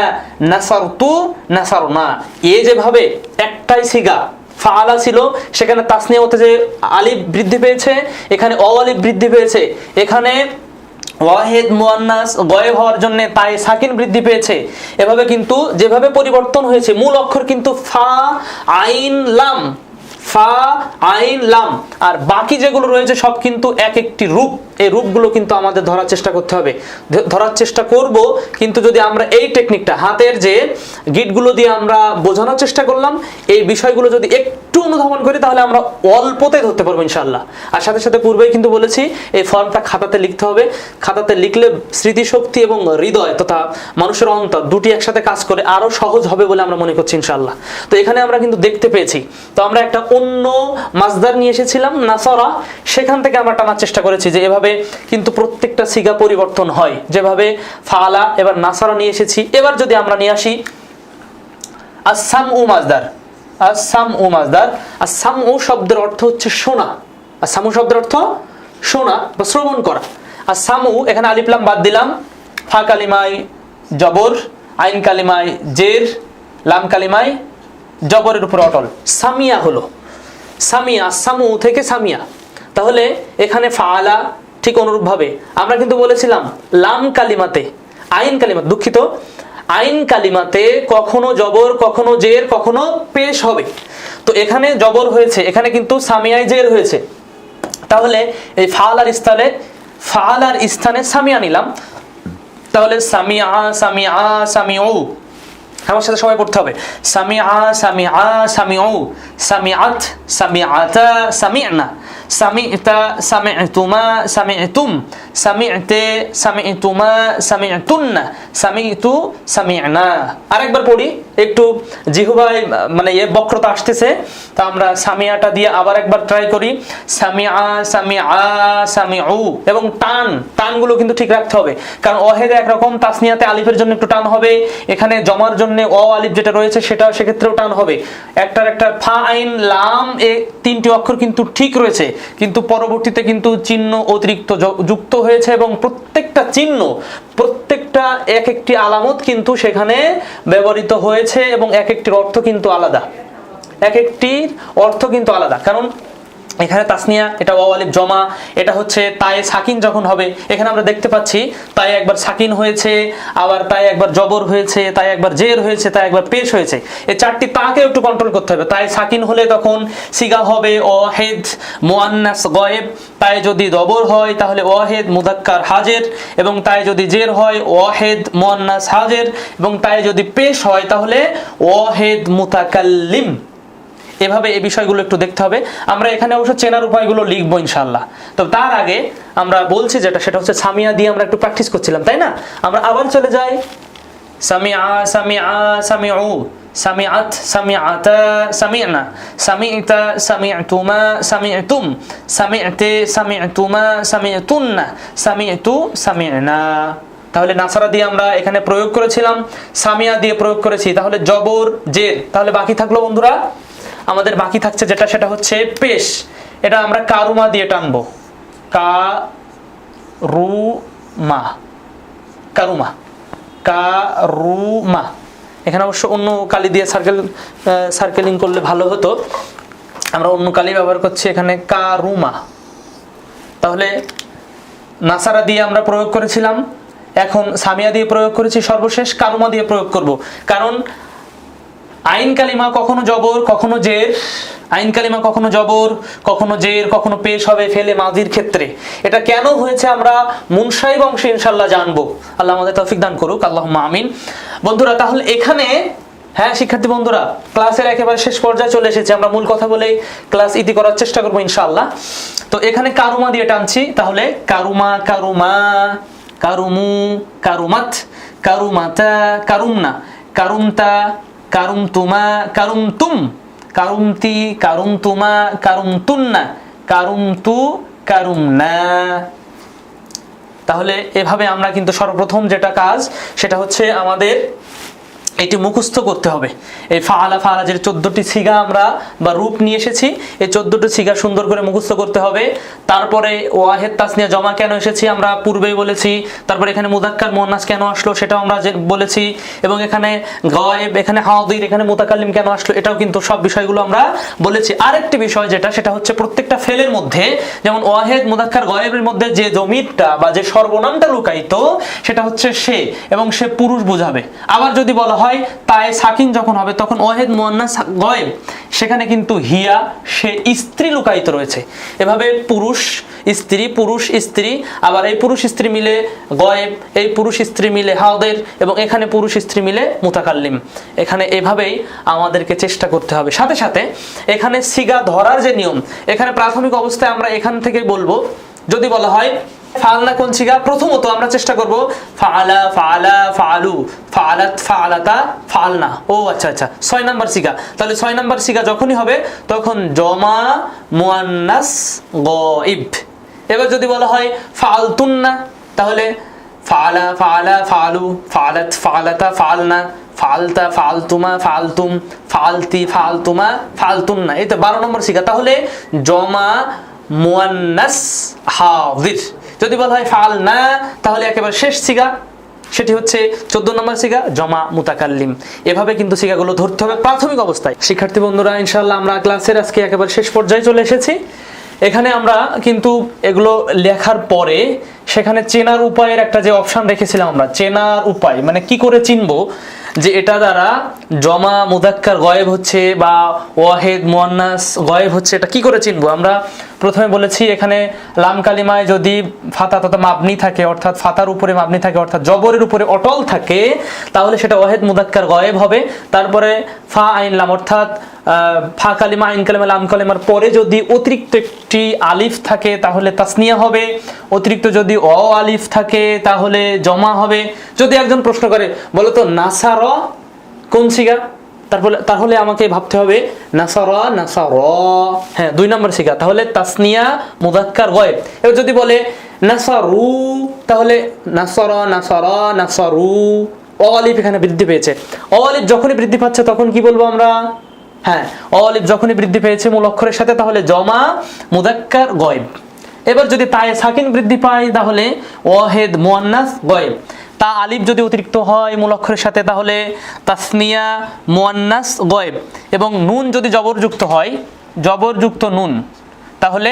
নাসারতু নাসারনা। এই যেভাবে একটাই সিগা ফাআলা ছিল, সেখানে তাসনিয়া হতে যে আলিফ বৃদ্ধি পেয়েছে, এখানে অ আলিফ বৃদ্ধি পেয়েছে, এখানে ওয়াহিদ মুয়ান্নাস গয়েব হওয়ার জন্য তাই সাকিন বৃদ্ধি পেয়েছে। এভাবে কিন্তু যেভাবে পরিবর্তন হয়েছে, মূল অক্ষর কিন্তু ফা আইন লাম, ফা আইন লাম, আর বাকি যেগুলো রয়েছে সব কিন্তু এক একটি রূপ। এই রূপগুলো কিন্তু আমাদের ধরার চেষ্টা করতে হবে, ধরার চেষ্টা করব। কিন্তু যদি আমরা এই টেকনিকটা হাতের যে গিটগুলো দিয়ে আমরা বোঝানোর চেষ্টা করলাম, এই বিষয়গুলো যদি একটু অনুধাবন করি তাহলে আমরা অল্পতে ধরতে পারবো ইনশাআল্লাহ। আর সাথে সাথে পূর্বেই কিন্তু বলেছি এই ফর্মটা খাতাতে লিখতে হবে। খাতাতে লিখলে স্মৃতিশক্তি এবং হৃদয় তথা মানুষের অন্তর দুটি একসাথে কাজ করে আরো সহজ হবে বলে আমরা মনে করছি ইনশাআল্লাহ। তো এখানে আমরা কিন্তু দেখতে পেয়েছি, তো আমরা একটা অন্য মাসদার নিয়ে এসেছিলাম নাসারা, সেখান থেকে আমরা টানার চেষ্টা করেছি যে এভাবে কিন্তু প্রত্যেকটা সিগা পরিবর্তন হয়। যেভাবে ফাআলা, এবার নাসারা নিয়ে এসেছি। এবার যদি আমরা নিয়ে আসি আস-সামউ মাসদার, আস-সামউ মাসদার। আস-সামউ শব্দের অর্থ হচ্ছে শোনা, আস-সামউ শব্দের অর্থ শোনা বা শ্রবণ করা। আস-সামউ এখানে আলিফ লাম বাদ দিলাম, ফা কালিমায় জবর, আইন কালিমায় জের, লাম কালিমায় জবরের উপর অটল। সামিয়া হলো, সামিয়া, সামু থেকে সামিয়া। তাহলে এখানে ফাআলা ঠিক অনুরূপভাবে আমরা কিন্তু বলেছিলাম লাম কালিমাতে, আইন কালিমা, দুঃখিত, আইন কালিমাতে কখনো জবর, কখনো জের, কখনো পেশ হবে। তো এখানে জবর হয়েছে, এখানে কিন্তু সামিয়ায় জের হয়েছে। তাহলে এই ফাআলার স্থানে সামিয়া নিলাম। তাহলে সামিয়া, সামিয়া, সামিউ, আমার সাথে সবাই পড়তে হবে। সামিআ, সামিআ, সামিউ, সামিআত, সামিআতা, সামি'না, সামি'তা, সামি'তুমা, সামি'তুম, সামি'তে, সামি'তুমা, সামি'তুন্না, সামি'তু, সামি'না। আরেকবার পড়ি, একটু জিহ্বায় মানে বক্রতা আসতেছে, তা আমরা সামিয়াটা দিয়ে আবার একবার ট্রাই করি। সামিআ, সামিআ, সামিউ, এবং টানগুলো কিন্তু ঠিক রাখতে হবে, কারণ ওয়াহিদে একরকম, তাসনিয়াতে আলিফের জন্য একটু টান হবে, এখানে জমার জন্য অ আলিফ যেটা রয়েছে সেটা সেক্ষেত্রেও টান হবে। একটার একটা ফা আইন লাম, এই তিনটি অক্ষর কিন্তু ঠিক রয়েছে, কিন্তু পরবর্তীতে কিন্তু চিহ্ন অতিরিক্ত যুক্ত হয়েছে, এবং প্রত্যেকটা চিহ্ন, প্রত্যেকটা এক একটি আলামত কিন্তু সেখানে ব্যবহৃত হয়েছে, এবং এক একটির অর্থ কিন্তু আলাদা, এক একটির অর্থ কিন্তু আলাদা। কারণ এখানে তাসনিয়া, এটা ওয়াও আলিফ জমা, এটা হচ্ছে তায়ে সাকিন যখন হবে, এখানে আমরা দেখতে পাচ্ছি তায়ে একবার সাকিন হয়েছে, আবার তায়ে একবার জবর হয়েছে, তায়ে একবার জের হয়েছে, তায়ে একবার পেশ হয়েছে। এই চারটি তাকে একটু কন্ট্রোল করতে হবে। তায়ে সাকিন হলে তখন সিগা হবে ওয়াহিদ মুআন্নাস গয়েব, তায়ে যদি জবর হয় তাহলে ওয়াহিদ মুযাক্কার হাজির, এবং তায়ে যদি জের হয় ওয়াহিদ মুআন্নাস হাজির, এবং তায়ে যদি পেশ হয় তাহলে ওয়াহিদ মুতাকাল্লিম। এভাবে এই বিষয়গুলো একটু দেখতে হবে। আমরা এখানে অবশ্য চেনার উপায়গুলো লিখবো ইনশাআল্লাহ। তো তার আগে আমরা বলছি সেটা হচ্ছে সামিয়া দিয়ে আমরা একটু প্র্যাকটিস করছিলাম, তাই না? আমরা আবার চলে যাই। সামিআ, সামিআ, সামিউ, সামিআত, সামিআতা, সামি'না, সামি'তা, সামি'তুমা, সামি'তুম, সামি'তে, সামি'তুমা, সামি'তুন্না, সামি'তু, সামি'না। তাহলে নাসারা দিয়ে আমরা এখানে প্রয়োগ করেছিলাম, সামিয়া দিয়ে প্রয়োগ করেছি, তাহলে জবর জের। তাহলে বাকি থাকলো বন্ধুরা, আমাদের বাকি থাকছে যেটা, সেটা হচ্ছে পেশ। এটা আমরা কারুমা দিয়ে টানবো, কারুমা, কারুমা, কারুমা। এখানে অবশ্য অন্য কালি দিয়ে সার্কেলিং করলে ভালো হতো, আমরা অন্য কালি ব্যবহার করছি এখানে কারুমা। তাহলে নাসারা দিয়ে আমরা প্রয়োগ করেছিলাম, এখন সামিয়া দিয়ে প্রয়োগ করেছি, সর্বশেষ কারুমা দিয়ে প্রয়োগ করব। কারণ আইন কালিমা কখনো জবর, কখনো জের, আইন কালিমা কখনো জবর, কখনো জের, কখনো পেশ হবে ফেলে মাজির ক্ষেত্রে। এটা কেন হয়েছে আমরা মুনসাইব অংশে ইনশাআল্লাহ জানবো। আল্লাহ আমাদের তৌফিক দান করুক, আল্লাহুম্মা আমিন। বন্ধুরা, তাহলে এখানে, হ্যাঁ শিক্ষার্থী বন্ধুরা, ক্লাসের একেবারে শেষ পর্যায়ে চলে এসেছে। আমরা মূল কথা বলেই ক্লাস ইতি করার চেষ্টা করবো ইনশাআল্লাহ। তো এখানে কারুমা দিয়ে টানছি, তাহলে কারুমা, কারুমা, কারুমু, কারুমাত, কারুমাতা, কারুমনা, কারুমতা, কারুমতুমা, কারুমতুম, কারুমতি, কারুমতুমা, কারুমতুন্না, কারুমতু, কারুমনা। তাহলে এভাবে আমরা কিন্তু সর্বপ্রথম যেটা কাজ সেটা হচ্ছে আমাদের এটি মুখস্থ করতে হবে। এই ফাআলা ফাআলা যে 14টি সিগা আমরা বা রূপ নিয়ে এসেছি, এই 14টি সিগা সুন্দর করে মুখস্থ করতে হবে। তারপরে ওয়াহেদ তাসনিয়া জমা কেন এসেছি আমরা পূর্বেই বলেছি। তারপরে এখানে মুযাক্কার মুয়ান্নাস কেন আসলো সেটাও আমরা বলেছি, এবং এখানে গায়েব, এখানে হাদির, এখানে মুতাকাল্লিম কেন আসলো এটাও কিন্তু সব বিষয়গুলো আমরা বলেছি। আরেকটি বিষয় যেটা, সেটা হচ্ছে প্রত্যেকটা ফেলের মধ্যে, যেমন ওয়াহেদ মুযাক্কার গায়েবের মধ্যে যে জমিরটা বা যে সর্বনামটা লুকায়িত সেটা হচ্ছে সে, এবং সে পুরুষ বোঝাবে। আবার যদি বলা হয় তাই সাকিন যখন হবে তখন ওয়াহেদ মুয়ান্নাস গায়েব, সেখানে কিন্তু হিয়া সে স্ত্রী লুকায়িত রয়েছে। এভাবে পুরুষ স্ত্রী, পুরুষ স্ত্রী, আবার এই পুরুষ স্ত্রী মিলে গায়েব, এই পুরুষ স্ত্রী মিলে হাদির, এবং এখানে পুরুষ স্ত্রী মিলে মুতাকাল্লিম। এখানে এভাবেই আমাদেরকে চেষ্টা করতে হবে। সাথে সাথে এখানে সিগা ধরার যে নিয়ম, এখানে প্রাথমিক অবস্থায় আমরা এখান থেকে বলবো। যদি বলা হয় ফালনা কোন সিগা, প্রথমত আমরা চেষ্টা করব ফাআলা ফাআলা ফাআলু ফাআলাত ফাআলাতা ফালনা। ও আচ্ছা আচ্ছা, 6 নাম্বার সিগা। তাহলে 6 নাম্বার সিগা যখনই হবে তখন জমা মুয়ান্নাস গায়ব। এবার যদি বলা হয় ফাআলতুন্না, তাহলে ফাআলা ফাআলা ফাআলু ফাআলাত ফাআলাতা ফালনা ফালতা ফালতুমা ফালতুম ফালতি ফালতুমা ফালতুন্না। এই তো 12 নম্বর সিগা। তাহলে জমা মুয়ান্নাস হাদির। যদি বলা হয় ফালনা, তাহলে একেবারে শেষ সিগা, সেটি হচ্ছে 14 নম্বর সিগা, জমা মুতাকাল্লিম। এভাবে কিন্তু সিগাগুলো ধরতে হবে প্রাথমিক অবস্থায়। শিক্ষার্থী বন্ধুরা, ইনশাআল্লাহ আমরা ক্লাসের আজকে একেবারে শেষ পর্যায়ে চলে এসেছি। এখানে আমরা কিন্তু এগুলো লেখার পরে সেখানে চেনার উপায়ের একটা যে অপশন রেখেছিলাম আমরা, চেনার উপায় মানে কি করে চিনবো যে এটা দ্বারা জমা মুযাক্কার গায়েব হচ্ছে বা ওয়াহেদ মুয়ান্নাস গায়েব হচ্ছে, এটা কি করে চিনবো? আমরা প্রথমে বলেছি এখানে লাম কালিমায় যদি ফাতা তথা মাবনি থাকে, অর্থাৎ ফাতার উপরে মাবনি থাকে, অর্থাৎ জবরের উপরে অটল থাকে, তাহলে সেটা ওয়াহেদ মুযাক্কার গায়েব হবে। তারপরে ফা আইন লাম, অর্থাৎ ফা কালিমা আইন কালিমা লাম কালিমার পরে যদি অতিরিক্ত একটি আলিফ থাকে তাহলে তাসনিয়া হবে, অতিরিক্ত যদি অ আলিফ থাকে তাহলে জমা হবে। যদি একজন প্রশ্ন করে বলো তো নাসার কোন সিগা, তাহলে আমাকে ভাবতে হবে নাসারা নাসার, হ্যাঁ 2 নম্বর সিগা, তাহলে তাসনিয়া মুযাক্কার গায়েব। এবার যদি বলে নাসারু, তাহলে নাসারা নাসারা নাসারু, অ আলিফ এখানে বৃদ্ধি পেয়েছে। অ আলিফ যখনই বৃদ্ধি পাচ্ছে তখন কি বলবো আমরা? হ্যাঁ, অ আলিফ যখনই বৃদ্ধি পেয়েছে মূল অক্ষরের সাথে, তাহলে জমা মুযাক্কার গায়েব। এবার যদি তায়ে সাকিন বৃদ্ধি পায় তাহলে ওয়াহেদ মুয়ান্নাস গায়েব। তা আলিফ যদি অতিরিক্ত হয় মূল অক্ষরের সাথে তাহলে তাসনিয়া মুয়ান্নাস গায়েব। এবং নুন যদি জবরযুক্ত হয়, জবরযুক্ত নুন, তাহলে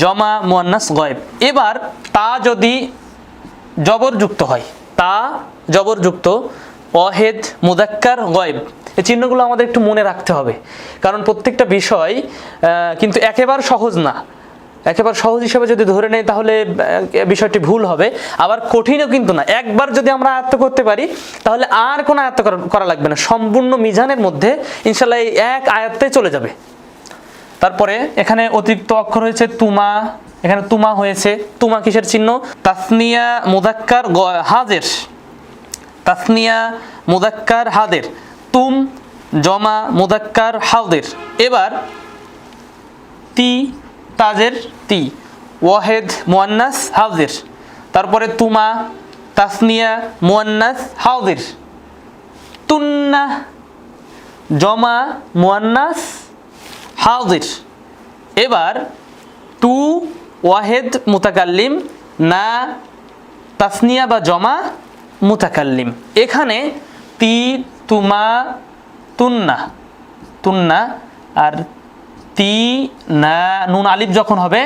জমা মুয়ান্নাস গায়েব। এবার তা যদি জবরযুক্ত হয়, তা জবরযুক্ত ওয়াহেদ মুযাক্কার গায়েব। এই চিহ্নগুলো আমাদের একটু মনে রাখতে হবে, কারণ প্রত্যেকটা বিষয় কিন্তু একেবারে সহজ না। একেবারে সহজ হিসেবে যদি ধরে নেই তাহলে বিষয়টি ভুল হবে, আবার কঠিনও কিন্তু না। একবার যদি আমরা আয়ত্ত করতে পারি তাহলে আর কোনো আয়ত্ত করা লাগবে না, সম্পূর্ণ মিজানের মধ্যে ইনশাআল্লাহ এই এক আয়াতে চলে যাবে। তারপরে এখানে অতিরিক্ত অক্ষর হয়েছে তুমা, এখানে তুমা হয়েছে। তুমা কিসের চিহ্ন? তাসনিয়া মুযাক্কার হাজির, তাসনিয়া মুযাক্কার হাজির। তুম জমা মুযাক্কার হাজির। এবার তি তাজের তি, ওয়াহেদ মুয়ান্নাস হাজির। তারপরে তুমা তাসনিয়া মুয়ান্নাস হাজির। তুন্না জমা মুয়ান্নাস হাজির। এবার তু ওয়াহেদ মুতাকাল্লিম, না তাসনিয়া বা জমা মুতাকাল্লিম। এখানে তি তুমা তুন্না, তুন্না, আর তি না নুন আলিফ যখন হবে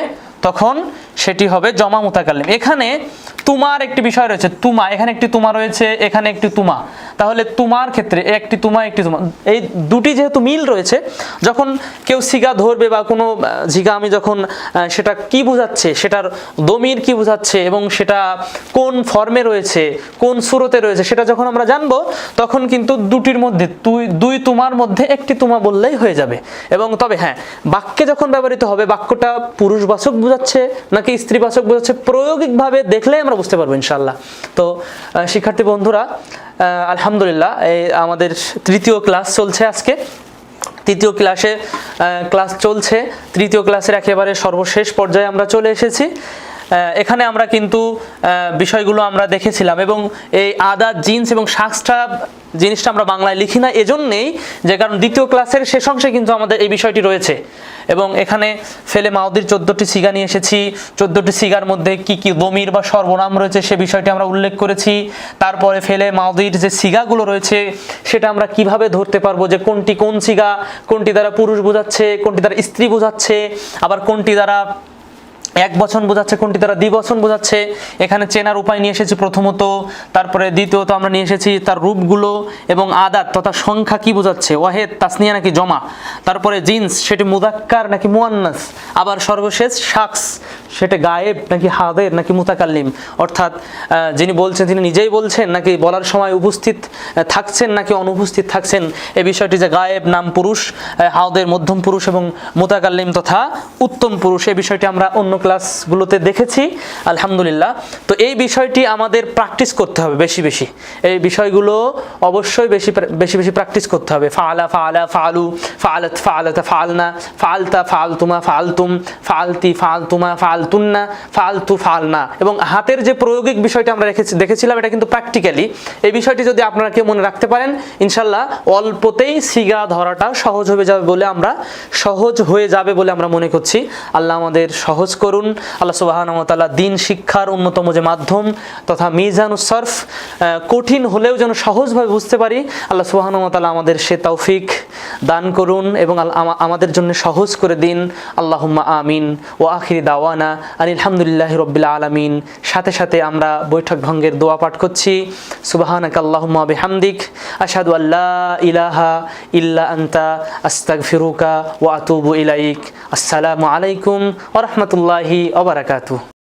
তখন সেটি হবে জমা মুতাকাল্লিম। এখানে তুমার একটি বিষয় রয়েছে, তুমা, এখানে একটি তুমা রয়েছে, এখানে একটি তুমা। তাহলে তুমার ক্ষেত্রে একটি তুমা একটি তুমা, এই দুটি যেহেতু মিল রয়েছে, যখন কেউ সিগা ধরবে বা কোনো জিগা আমি যখন সেটা কি বোঝাচ্ছে, সেটার দমির কি বোঝাচ্ছে এবং সেটা কোন ফর্মে রয়েছে, কোন সুরতে রয়েছে, সেটা যখন আমরা জানবো তখন কিন্তু দুটির মধ্যে দুই তুমার মধ্যে একটি তুমা বললেই হয়ে যাবে। এবং তবে হ্যাঁ, বাক্যে যখন ব্যবহৃত হবে বাক্যটা পুরুষবাচক বোঝাচ্ছে নাকি স্ত্রীবাচক বোঝাচ্ছে প্রায়োগিকভাবে দেখলে আমরা বুঝতে পারবো ইনশাআল্লাহ। তো শিক্ষার্থী বন্ধুরা, আলহামদুলিল্লাহ এই আমাদের তৃতীয় ক্লাস চলছে আজকে। তৃতীয় ক্লাস চলছে, তৃতীয় ক্লাসের একেবারে সর্বশেষ পর্যায়ে আমরা চলে এসেছি। এখানে আমরা কিন্তু বিষয়গুলো আমরা দেখেছিলাম, এবং এই আদাত, জিন্স এবং শাকসটা জিনিসটা আমরা বাংলায় লিখি না এজন্যেই যে কারণ দ্বিতীয় ক্লাসের শেষ অংশে কিন্তু আমাদের এই বিষয়টি রয়েছে। এবং এখানে ফেলে মাউদির 14টি সিগা নিয়ে এসেছি। 14টি সিগার মধ্যে কি কি দমির বা সর্বনাম রয়েছে সে বিষয়টি আমরা উল্লেখ করেছি। তারপরে ফেলে মাউদির যে সিগাগুলো রয়েছে সেটা আমরা কিভাবে ধরতে পারবো যে কোনটি কোন সিগা, কোনটি দ্বারা পুরুষ বোঝাচ্ছে, কোনটি দ্বারা স্ত্রী বোঝাচ্ছে, আবার কোনটি দ্বারা এক বচন বোঝাচ্ছে, কোনটি দ্বারা দ্বিবচন বোঝাচ্ছে, এখানে চেনার উপায় নিয়ে এসেছি প্রথমত। তারপরে দ্বিতীয়ত আমরা নিয়ে এসেছি তার রূপগুলো এবং আদাত তথা সংখ্যা কি বোঝাচ্ছে, ওয়াহেদ তাসনিয়া নাকি জমা। তারপরে জিন্স সেটি মুযাক্কার নাকি মুয়ান্নাস। আবার সর্বশেষ শাখস সেটা গায়েব নাকি হাদের নাকি মুতাকাল্লিম, অর্থাৎ যিনি বলছেন তিনি নিজেই বলছেন নাকি বলার সময় উপস্থিত থাকছেন নাকি অনুপস্থিত থাকছেন। এই বিষয়টি যে গায়েব নাম পুরুষ, হাদের মধ্যম পুরুষ এবং মুতাকাল্লিম তথা উত্তম পুরুষ, এই বিষয়টি আমরা অন্য ক্লাসগুলোতে দেখেছি আলহামদুলিল্লাহ। তো এই বিষয়টি আমাদের প্র্যাকটিস করতে হবে বেশি বেশি, এই বিষয়গুলো অবশ্যই বেশি বেশি প্র্যাকটিস করতে হবে। ফাআলা ফাআলা ফাআলু ফাআলাত ফাআলাতা ফাআলনা ফাআলতা ফাআলতুমা ফাআলতুম ফাআলতি ফাআলতুমা ফাআলতুন্না ফাআলতু ফাআলনা। এবং হাতের যে প্রয়োগিক বিষয়টি আমরা দেখেছিলাম এটা কিন্তু প্র্যাকটিক্যালি, এই বিষয়টি যদি আপনারা কেউ মনে রাখতে পারেন ইনশাল্লাহ অল্পতেই সিগা ধরাটা সহজ হয়ে যাবে বলে আমরা মনে করছি। আল্লাহ আমাদের সহজ করুন। আল্লাহ সুবহানাহু ওয়া তাআলা দ্বীন শিক্ষার অন্যতম যে মাধ্যম তথা মিজানুস সরফ কঠিন হলেও যেন সহজভাবে বুঝতে পারি, আল্লাহ সুবহানাহু ওয়া তাআলা আমাদের সে তৌফিক দান করুন এবং আমাদের জন্য সহজ করে দিন। আল্লাহুম্মা আমিন। ওয়া আখিরি দাওয়ানা আলহামদুলিল্লাহি রাব্বিল আলামিন। সাথে সাথে আমরা বৈঠক ভঙ্গের দোয়া পাঠ করছি। সুবহানাকা আল্লাহুম্মা বিহামদিক আশহাদু আল্লা ইলাহা ইল্লা আনতা আস্তাগফিরুকা ওয়া আতুবু ইলাইক। আসসালামু আলাইকুম ওয়া রাহমাতুল্লাহি ওয়া বারাকাতুহু।